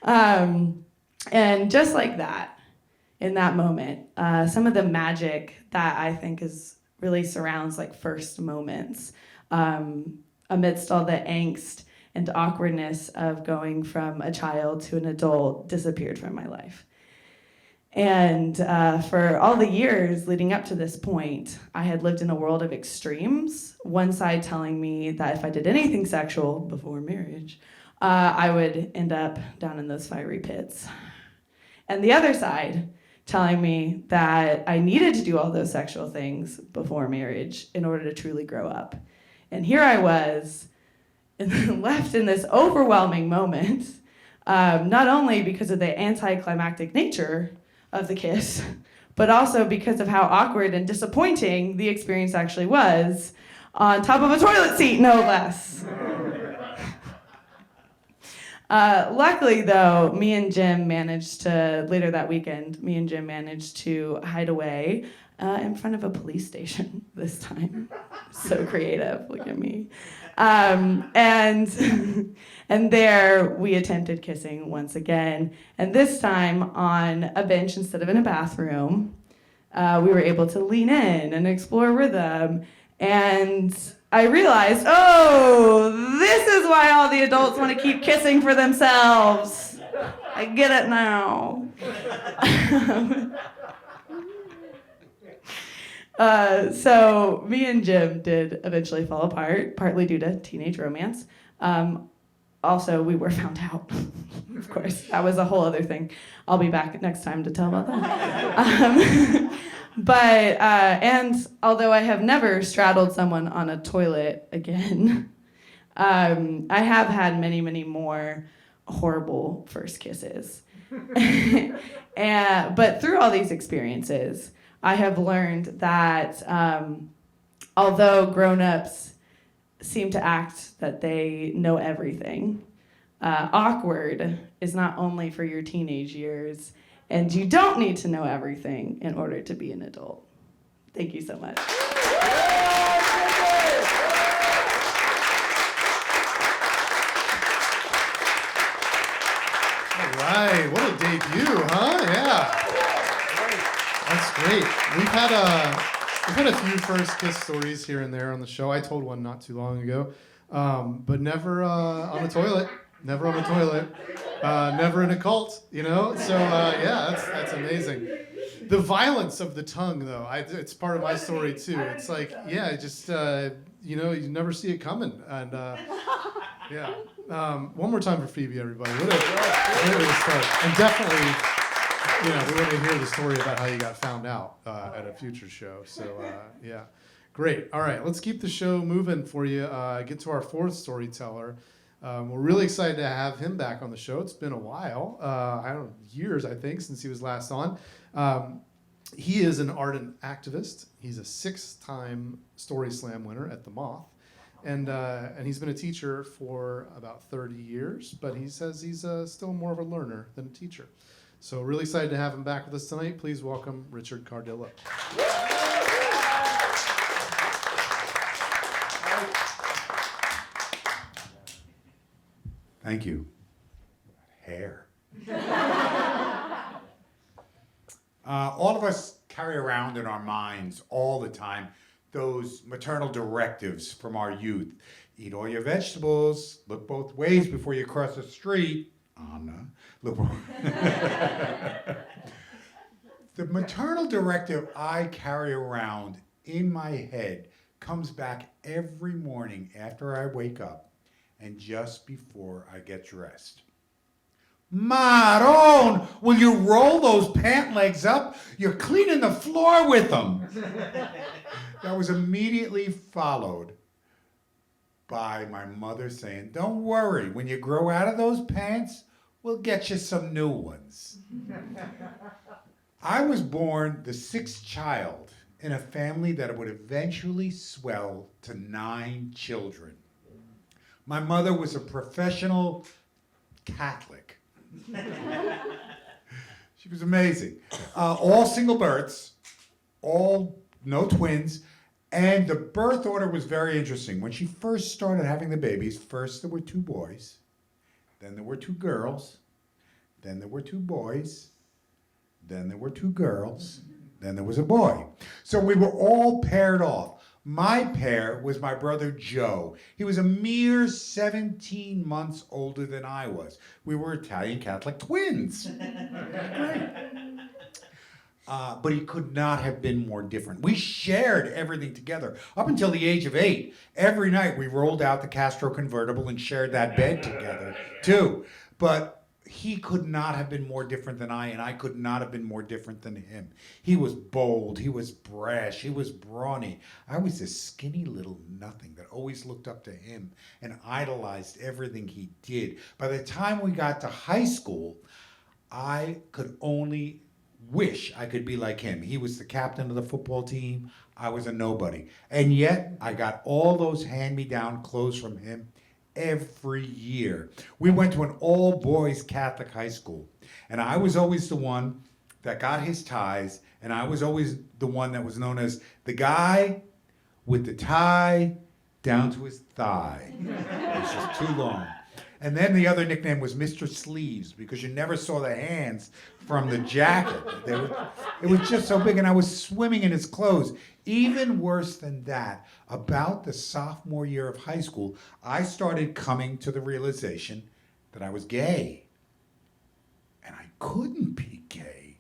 And just like that, in that moment, some of the magic that I think really surrounds like first moments, amidst all the angst and awkwardness of going from a child to an adult, disappeared from my life. And for all the years leading up to this point, I had lived in a world of extremes. One side telling me that if I did anything sexual before marriage, I would end up down in those fiery pits. And the other side telling me that I needed to do all those sexual things before marriage in order to truly grow up. And here I was, left in this overwhelming moment, not only because of the anticlimactic nature of the kiss, but also because of how awkward and disappointing the experience actually was, on top of a toilet seat, no less. Luckily, though, later that weekend, me and Jim managed to hide away in front of a police station this time. So creative, look at me. And there we attempted kissing once again, and this time on a bench instead of in a bathroom. We were able to lean in and explore rhythm, and I realized, this is why all the adults want to keep kissing for themselves. I get it now. So me and Jim did eventually fall apart, partly due to teenage romance. Also, we were found out, of course. That was a whole other thing. I'll be back next time to tell about that. And although I have never straddled someone on a toilet again, I have had many, many more horrible first kisses. But through all these experiences, I have learned that although grown-ups seem to act that they know everything, awkward is not only for your teenage years, and you don't need to know everything in order to be an adult. Thank you so much. All right, what a debut, huh? Yeah. That's great. We've had a few first kiss stories here and there on the show. I told one not too long ago, but never on a toilet. Never on a toilet. Never in a cult, you know? So, that's amazing. The violence of the tongue, though, it's part of my story, too. It's like, you never see it coming. And, one more time for Phoebe, everybody. What a great way to start. And definitely, we want to hear the story about how you got found out at a future show. So, great. All right, let's keep the show moving for you. Get to our fourth storyteller. We're really excited to have him back on the show. It's been a while, years, I think, since he was last on. He is an ardent activist. He's a 6-time Story Slam winner at the Moth. And he's been a teacher for about 30 years, but he says he's still more of a learner than a teacher. So really excited to have him back with us tonight. Please welcome Richard Cardillo. Thank you. Hair. All of us carry around in our minds all the time those maternal directives from our youth. Eat all your vegetables, look both ways before you cross the street. Anna, look. The maternal directive I carry around in my head comes back every morning after I wake up and just before I get dressed. Maron, will you roll those pant legs up? You're cleaning the floor with them. That was immediately followed by my mother saying, don't worry, when you grow out of those pants, we'll get you some new ones. I was born the 6th child in a family that would eventually swell to 9 children. My mother was a professional Catholic. She was amazing. All single births, all no twins, and the birth order was very interesting. When she first started having the babies, first there were 2 boys, then there were 2 girls, then there were 2 boys, then there were 2 girls, then there was a boy. So we were all paired off. My pair was my brother Joe. He was a mere 17 months older than I was. We were Italian Catholic twins. Great. But he could not have been more different. We shared everything together. Up until the age of 8, every night we rolled out the Castro convertible and shared that bed together, too. But he could not have been more different than I, and I could not have been more different than him. He was bold, he was brash, he was brawny. I was this skinny little nothing that always looked up to him and idolized everything he did. By the time we got to high school, I could only wish I could be like him. He was the captain of the football team. I was a nobody. And yet, I got all those hand-me-down clothes from him every year. We went to an all-boys Catholic high school, and I was always the one that got his ties, and I was always the one that was known as the guy with the tie down to his thigh. It was just too long. And then the other nickname was Mr. Sleeves, because you never saw the hands from the jacket. It was just so big, and I was swimming in his clothes. Even worse than that, about the sophomore year of high school, I started coming to the realization that I was gay. And I couldn't be gay.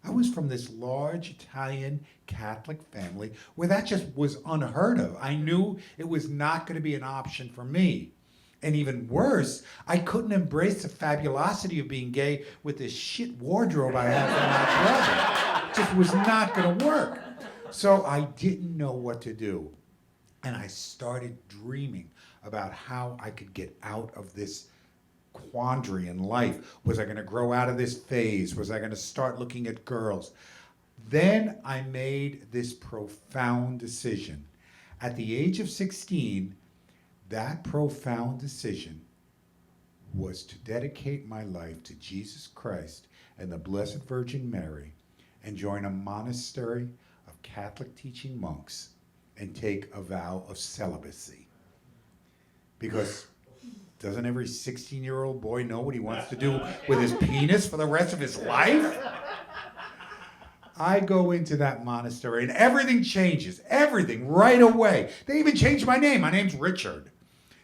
I was from this large Italian Catholic family where that just was unheard of. I knew it was not going to be an option for me. And even worse, I couldn't embrace the fabulosity of being gay with this shit wardrobe I had from my brother. It just was not going to work. So I didn't know what to do. And I started dreaming about how I could get out of this quandary in life. Was I going to grow out of this phase? Was I going to start looking at girls? Then I made this profound decision. At the age of 16, that profound decision was to dedicate my life to Jesus Christ and the Blessed Virgin Mary and join a monastery of Catholic teaching monks and take a vow of celibacy. Because doesn't every 16-year-old boy know what he wants to do with his penis for the rest of his life? I go into that monastery and everything changes, everything right away. They even changed my name. My name's Richard.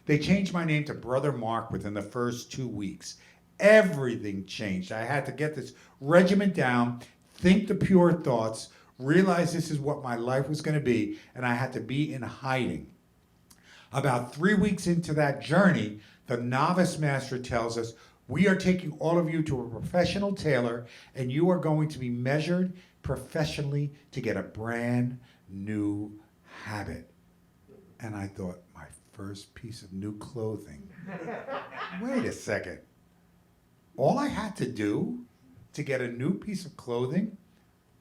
They changed my name to Brother Mark within the first 2 weeks. Everything changed. I had to get this regimen down, think the pure thoughts, realize this is what my life was going to be, and I had to be in hiding. About 3 weeks into that journey, the novice master tells us, we are taking all of you to a professional tailor, and you are going to be measured professionally to get a brand new habit. And I thought, my first piece of new clothing. Wait a second. All I had to do to get a new piece of clothing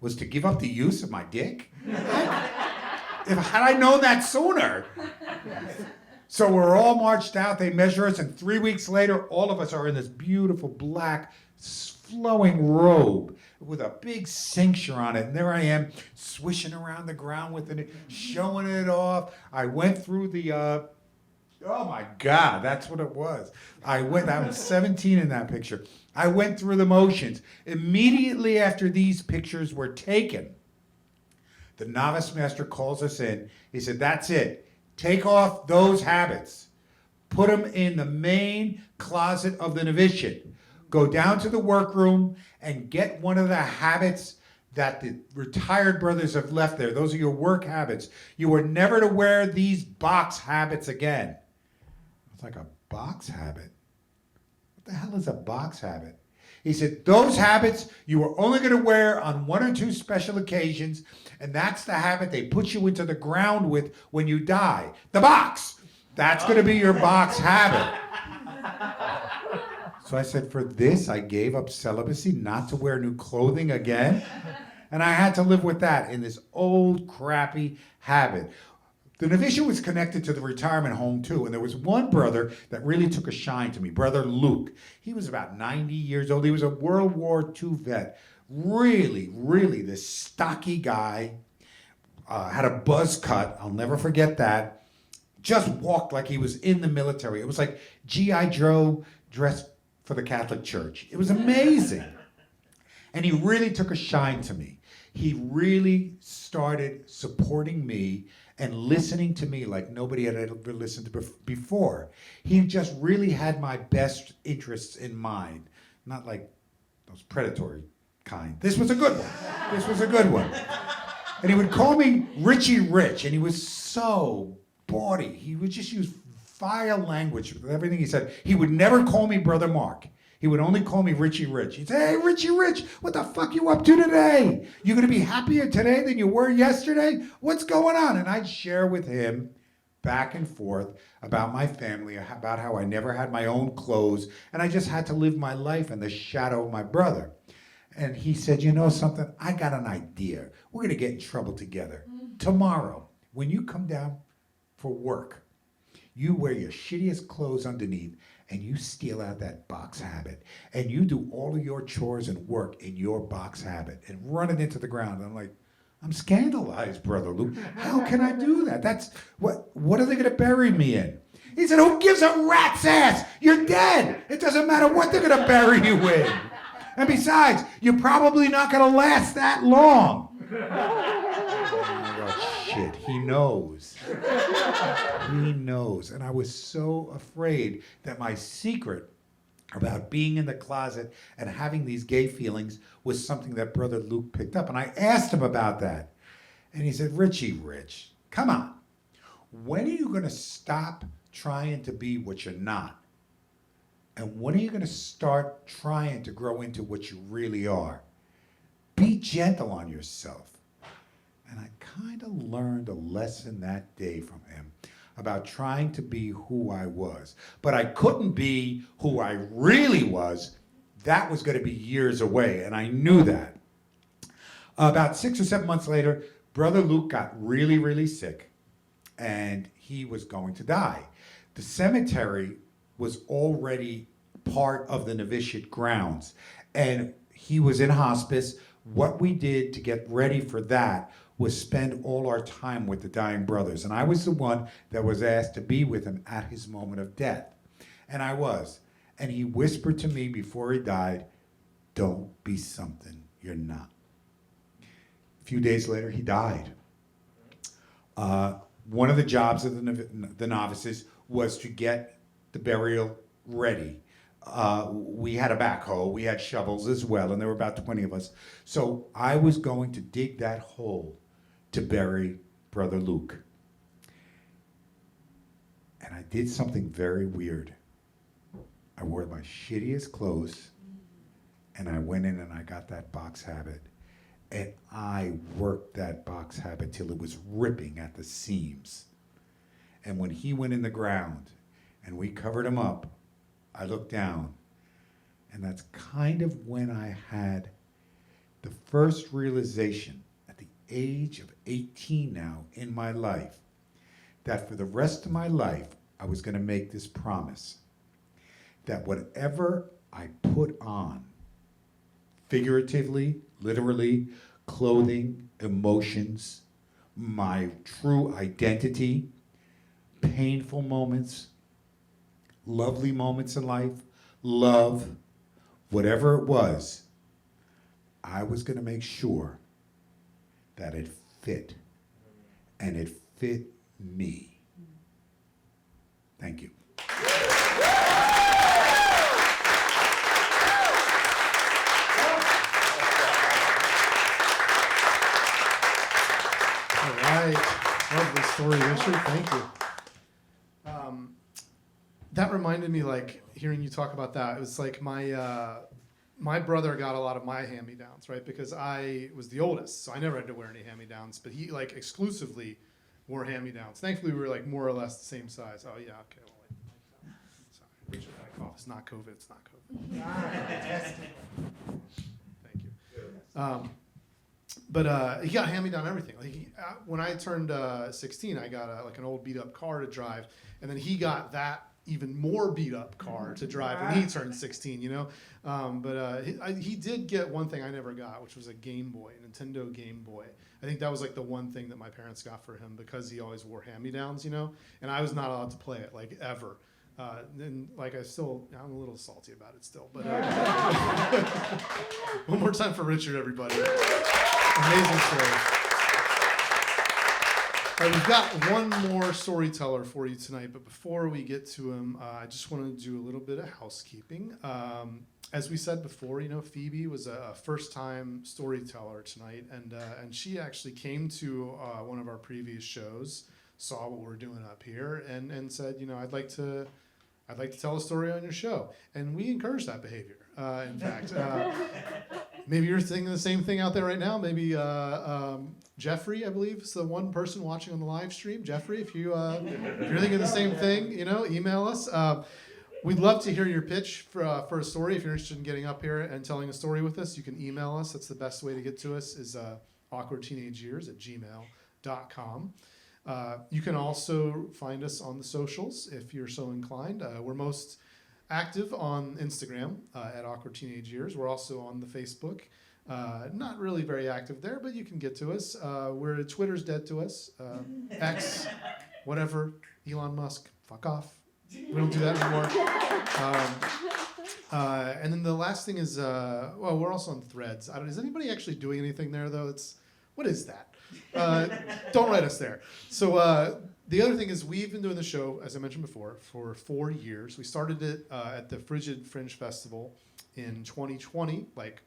was to give up the use of my dick? Had I known that sooner. So we're all marched out, they measure us, and 3 weeks later, all of us are in this beautiful black, flowing robe with a big cincture on it. And there I am, swishing around the ground with it, showing it off. I went through the, oh my God, that's what it was. I was 17 in that picture. I went through the motions. Immediately after these pictures were taken, the novice master calls us in. He said, that's it. Take off those habits. Put them in the main closet of the novitiate. Go down to the workroom and get one of the habits that the retired brothers have left there. Those are your work habits. You are never to wear these box habits again. It's like, a box habit? What the hell is a box habit? He said, those habits you are only going to wear on 1 or 2 special occasions, and that's the habit they put you into the ground with when you die. The box! That's going to be your box habit. So I said, for this, I gave up celibacy not to wear new clothing again. And I had to live with that in this old, crappy habit. The novitiate was connected to the retirement home too, and there was one brother that really took a shine to me, Brother Luke. He was about 90 years old. He was a World War II vet. Really this stocky guy, had a buzz cut, I'll never forget that. Just walked like he was in the military. It was like G.I. Joe dressed for the Catholic Church. It was amazing. And he really took a shine to me. He really started supporting me and listening to me like nobody had ever listened to before. He just really had my best interests in mind, not like those predatory kind. This was a good one. And he would call me Richie Rich, and he was so bawdy. He would just use vile language with everything he said. He would never call me Brother Mark. He would only call me Richie Rich. He'd say, hey, Richie Rich, what the fuck you up to today? You gonna be happier today than you were yesterday? What's going on? And I'd share with him back and forth about my family, about how I never had my own clothes, and I just had to live my life in the shadow of my brother. And he said, you know something? I got an idea. We're gonna get in trouble together. Tomorrow, when you come down for work, you wear your shittiest clothes underneath, and you steal out that box habit, and you do all of your chores and work in your box habit and run it into the ground. And I'm like, I'm scandalized, Brother Luke. How can I do that? That's what are they gonna bury me in? He said, who gives a rat's ass? You're dead. It doesn't matter what they're gonna bury you in. And besides, you're probably not gonna last that long. Oh, shit, he knows. He knows. And I was so afraid that my secret about being in the closet and having these gay feelings was something that Brother Luke picked up. And I asked him about that. And he said, Richie Rich, come on. When are you going to stop trying to be what you're not? And when are you going to start trying to grow into what you really are? Be gentle on yourself. And I kind of learned a lesson that day from him about trying to be who I was. But I couldn't be who I really was. That was going to be years away, and I knew that. About 6 or 7 months later, Brother Luke got really sick, and he was going to die. The cemetery was already part of the novitiate grounds, and he was in hospice. What we did to get ready for that was spend all our time with the dying brothers. And I was the one that was asked to be with him at his moment of death. And I was. And he whispered to me before he died, don't be something you're not. A few days later, he died. One of the jobs of the novices was to get the burial ready. We had a backhoe, we had shovels as well, and there were about 20 of us. So I was going to dig that hole to bury Brother Luke. And I did something very weird. I wore my shittiest clothes, and I went in and I got that box habit. And I worked that box habit till it was ripping at the seams. And when he went in the ground and we covered him up, I looked down, and that's kind of when I had the first realization at the age of 18 now in my life that for the rest of my life, I was going to make this promise that whatever I put on, figuratively, literally, clothing, emotions, my true identity, painful moments, lovely moments in life, love, whatever it was, I was going to make sure that it fit, and it fit me. Thank you. All right. Lovely story, Richard. Thank you. That reminded me, like, hearing you talk about that, it was like my brother got a lot of my hand-me-downs, right? Because I was the oldest, so I never had to wear any hand-me-downs, but he, like, exclusively wore hand-me-downs. Thankfully, we were, like, more or less the same size. Oh, yeah, okay. Well, Richard had a cough. It's not COVID. It's not COVID. Thank you. But he got hand-me-down everything. Like when I turned 16, I got like an old beat-up car to drive, and then he got that even more beat-up car to drive when he turned 16. You know, he did get one thing I never got, which was a Game Boy, a Nintendo Game Boy. I think that was like the one thing that my parents got for him because he always wore hand-me-downs. You know, and I was not allowed to play it like ever. And like I'm a little salty about it still. But one more time for Richard, everybody. Amazing story. All right, we've got one more storyteller for you tonight, but before we get to him, I just want to do a little bit of housekeeping. As we said before, you know, Phoebe was a first-time storyteller tonight, and she actually came to one of our previous shows, saw what we're doing up here, and said, you know, I'd like to tell a story on your show, and we encourage that behavior. In fact. Maybe you're thinking the same thing out there right now. Maybe Jeffrey, I believe, is the one person watching on the live stream. Jeffrey, if you're thinking the same thing, you know, email us. We'd love to hear your pitch for a story. If you're interested in getting up here and telling a story with us, you can email us. That's the best way to get to us is awkwardteenageyears@gmail.com. You can also find us on the socials if you're so inclined. We're most active on Instagram at Awkward Teenage Years. We're also on the Facebook. Not really very active there, but you can get to us. Twitter's dead to us. X, whatever. Elon Musk, fuck off. We don't do that anymore. And then the last thing is, we're also on Threads. Is anybody actually doing anything there, though? What is that? Don't write us there. So the other thing is we've been doing the show, as I mentioned before, for 4 years. We started it at the Frigid Fringe Festival in 2020, like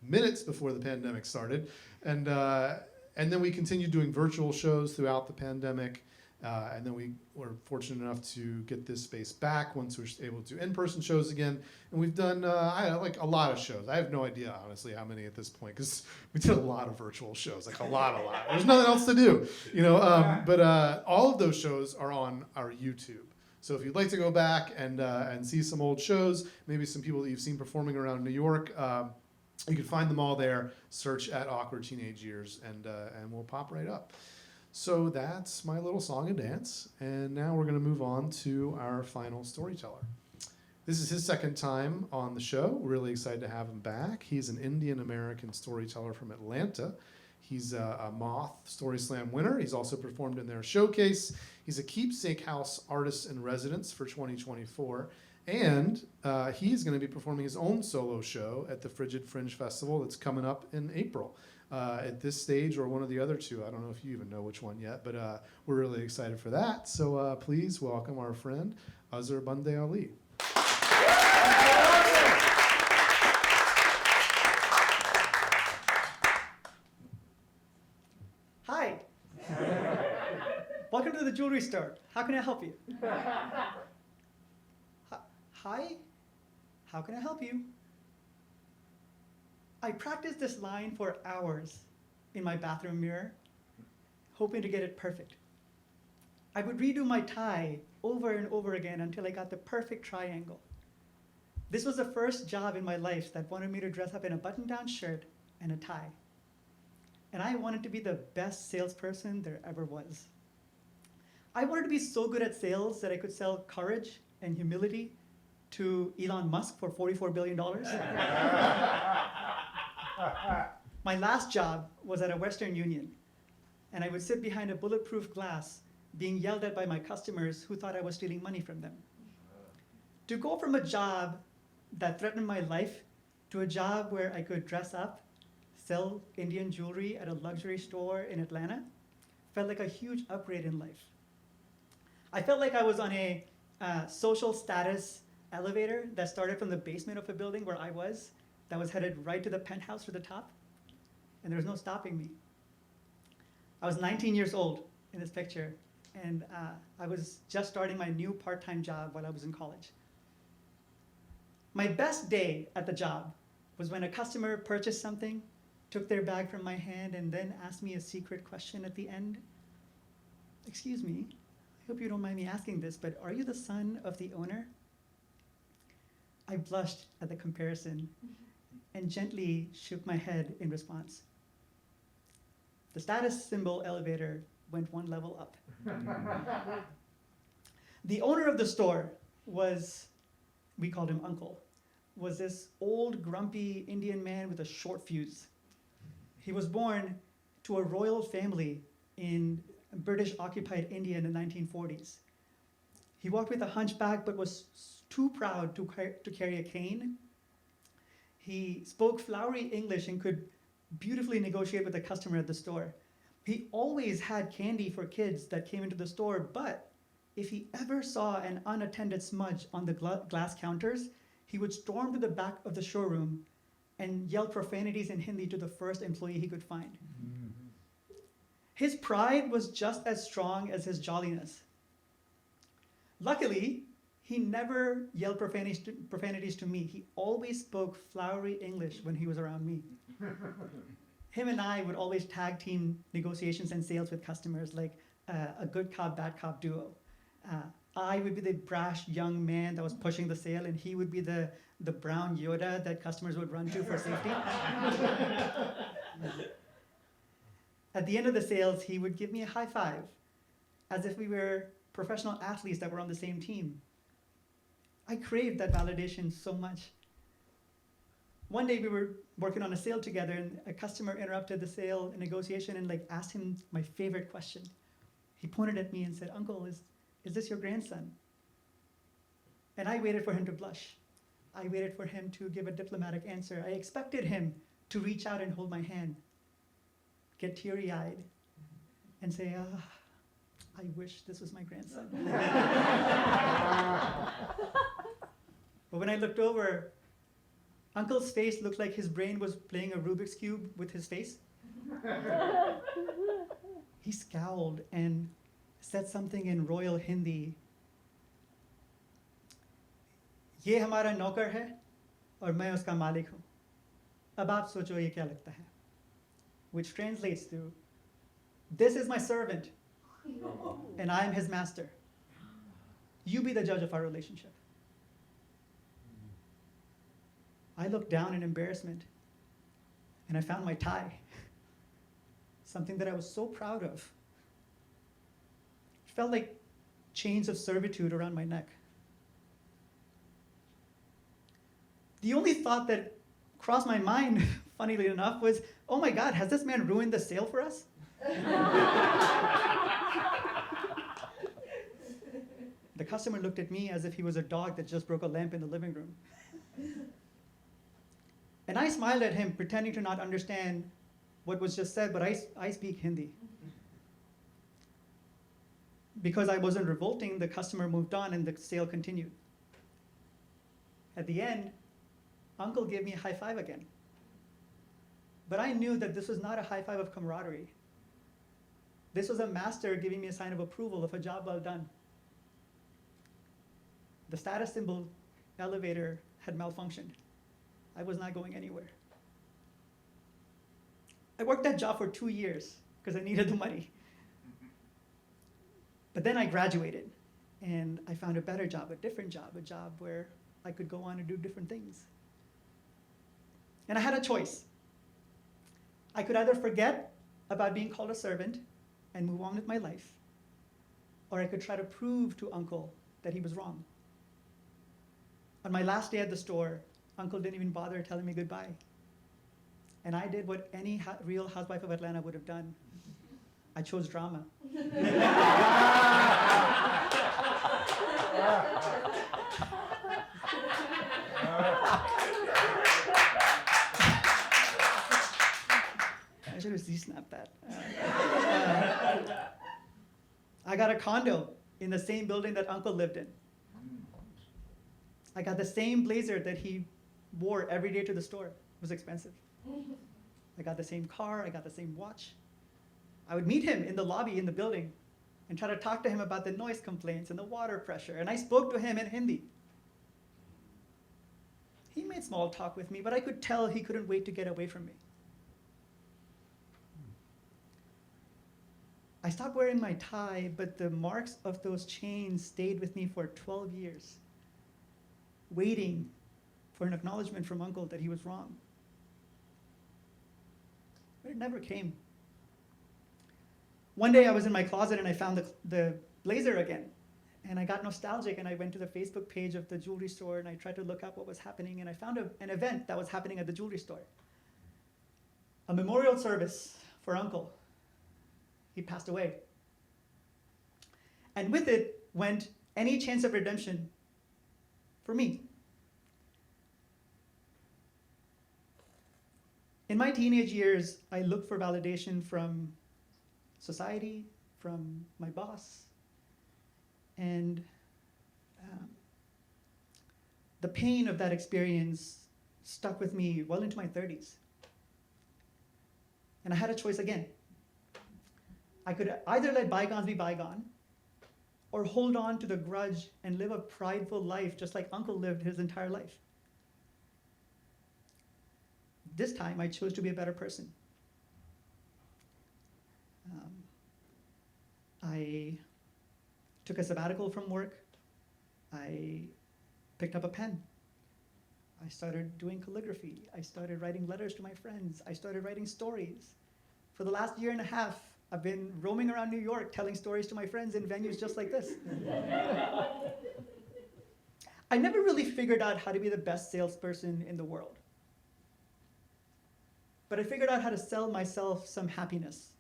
minutes before the pandemic started. And then we continued doing virtual shows throughout the pandemic. And then we were fortunate enough to get this space back once we were able to do in-person shows again. And we've done like a lot of shows. I have no idea, honestly, how many at this point, because we did a lot of virtual shows, like a lot. There's nothing else to do, you know. But all of those shows are on our YouTube. So if you'd like to go back and see some old shows, maybe some people that you've seen performing around New York, you can find them all there. Search at Awkward Teenage Years, and we'll pop right up. So that's my little song and dance, and now we're going to move on to our final storyteller. This is his second time on the show. We're really excited to have him back. He's an Indian-American storyteller from Atlanta. He's a Moth Story Slam winner. He's also performed in their showcase. He's a Keepsake House Artist in Residence for 2024, and he's going to be performing his own solo show at the Frigid Fringe Festival that's coming up in April. At this stage or one of the other two. I don't know if you even know which one yet, but we're really excited for that. So please welcome our friend, Azhar Bande-Ali. Hi. Welcome to the jewelry store. How can I help you? Hi. How can I help you? I practiced this line for hours in my bathroom mirror, hoping to get it perfect. I would redo my tie over and over again until I got the perfect triangle. This was the first job in my life that wanted me to dress up in a button-down shirt and a tie. And I wanted to be the best salesperson there ever was. I wanted to be so good at sales that I could sell courage and humility to Elon Musk for $44 billion. My last job was at a Western Union, and I would sit behind a bulletproof glass being yelled at by my customers who thought I was stealing money from them. To go from a job that threatened my life to a job where I could dress up, sell Indian jewelry at a luxury store in Atlanta, felt like a huge upgrade in life. I felt like I was on a social status elevator that started from the basement of a building where I was, that was headed right to the penthouse to the top, and there was no stopping me. I was 19 years old in this picture, and I was just starting my new part-time job while I was in college. My best day at the job was when a customer purchased something, took their bag from my hand, and then asked me a secret question at the end. Excuse me, I hope you don't mind me asking this, but are you the son of the owner? I blushed at the comparison and gently shook my head in response. The status symbol elevator went one level up. The owner of the store was, we called him Uncle, was this old, grumpy Indian man with a short fuse. He was born to a royal family in British-occupied India in the 1940s. He walked with a hunchback but was too proud to carry a cane. He spoke flowery English and could beautifully negotiate with the customer at the store. He always had candy for kids that came into the store, but if he ever saw an unattended smudge on the glass counters, he would storm to the back of the showroom and yell profanities in Hindi to the first employee he could find. His pride was just as strong as his jolliness. Luckily, he never yelled profanities to me. He always spoke flowery English when he was around me. Him and I would always tag team negotiations and sales with customers like a good cop, bad cop duo. I would be the brash young man that was pushing the sale, and he would be the brown Yoda that customers would run to for safety. At the end of the sales, he would give me a high five, as if we were professional athletes that were on the same team. I craved that validation so much. One day we were working on a sale together, and a customer interrupted the sale negotiation and asked him my favorite question. He pointed at me and said, "Uncle, is this your grandson?" And I waited for him to blush. I waited for him to give a diplomatic answer. I expected him to reach out and hold my hand, get teary-eyed, and say, I wish this was my grandson. But when I looked over, Uncle's face looked like his brain was playing a Rubik's Cube with his face. He scowled and said something in royal Hindi. "ये हमारा नौकर है और मैं उसका मालिक हूँ. अब आप सोचो ये क्या लगता है?" Which translates to, "This is my servant, and I am his master. You be the judge of our relationship." I looked down in embarrassment, and I found my tie, something that I was so proud of. It felt like chains of servitude around my neck. The only thought that crossed my mind, funnily enough, was, oh my God, has this man ruined the sale for us? The customer looked at me as if he was a dog that just broke a lamp in the living room. And I smiled at him, pretending to not understand what was just said, but I speak Hindi. Because I wasn't revolting, the customer moved on and the sale continued. At the end, Uncle gave me a high five again. But I knew that this was not a high five of camaraderie. This was a master giving me a sign of approval of a job well done. The status symbol elevator had malfunctioned. I was not going anywhere. I worked that job for 2 years because I needed the money. But then I graduated and I found a better job, a different job, a job where I could go on and do different things. And I had a choice. I could either forget about being called a servant and move on with my life, or I could try to prove to Uncle that he was wrong. On my last day at the store, Uncle didn't even bother telling me goodbye. And I did what any real housewife of Atlanta would have done. I chose drama. I should have Z-snapped that. I got a condo in the same building that Uncle lived in. I got the same blazer that he wore every day to the store. It was expensive. I got the same car, I got the same watch. I would meet him in the lobby in the building and try to talk to him about the noise complaints and the water pressure, and I spoke to him in Hindi. He made small talk with me, but I could tell he couldn't wait to get away from me. I stopped wearing my tie, but the marks of those chains stayed with me for 12 years, waiting for an acknowledgement from Uncle that he was wrong. But it never came. One day I was in my closet and I found the blazer again. And I got nostalgic and I went to the Facebook page of the jewelry store and I tried to look up what was happening, and I found an event that was happening at the jewelry store. A memorial service for Uncle. He passed away. And with it went any chance of redemption for me. In my teenage years, I looked for validation from society, from my boss, and the pain of that experience stuck with me well into my 30s. And I had a choice again. I could either let bygones be bygone, or hold on to the grudge and live a prideful life just like Uncle lived his entire life. This time, I chose to be a better person. I took a sabbatical from work. I picked up a pen. I started doing calligraphy. I started writing letters to my friends. I started writing stories. For the last year and a half, I've been roaming around New York telling stories to my friends in venues just like this. I never really figured out how to be the best salesperson in the world. But I figured out how to sell myself some happiness.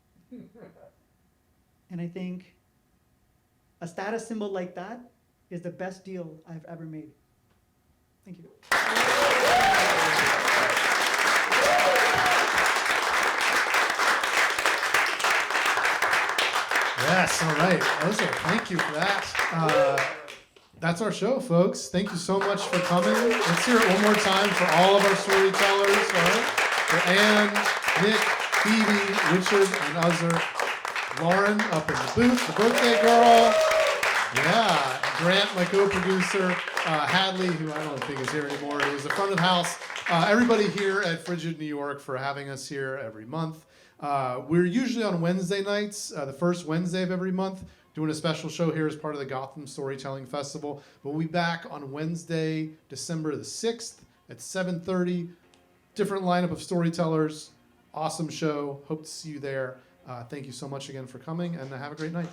And I think a status symbol like that is the best deal I've ever made. Thank you. Yes, all right. Azhar, thank you for that. That's our show, folks. Thank you so much for coming. Let's hear it one more time for all of our storytellers. All right? For Ann, Nick, Phoebe, Richard, and Azhar. Lauren up in the booth, the birthday girl. Yeah, Grant, my co-producer. Hadley, who I don't think is here anymore, who is the front of house. Everybody here at Frigid New York for having us here every month. We're usually on Wednesday nights, the first Wednesday of every month, doing a special show here as part of the Gotham Storytelling Festival. We'll be back on Wednesday, December the 6th at 7:30. Different lineup of storytellers. Awesome show. Hope to see you there. Thank you so much again for coming, and have a great night.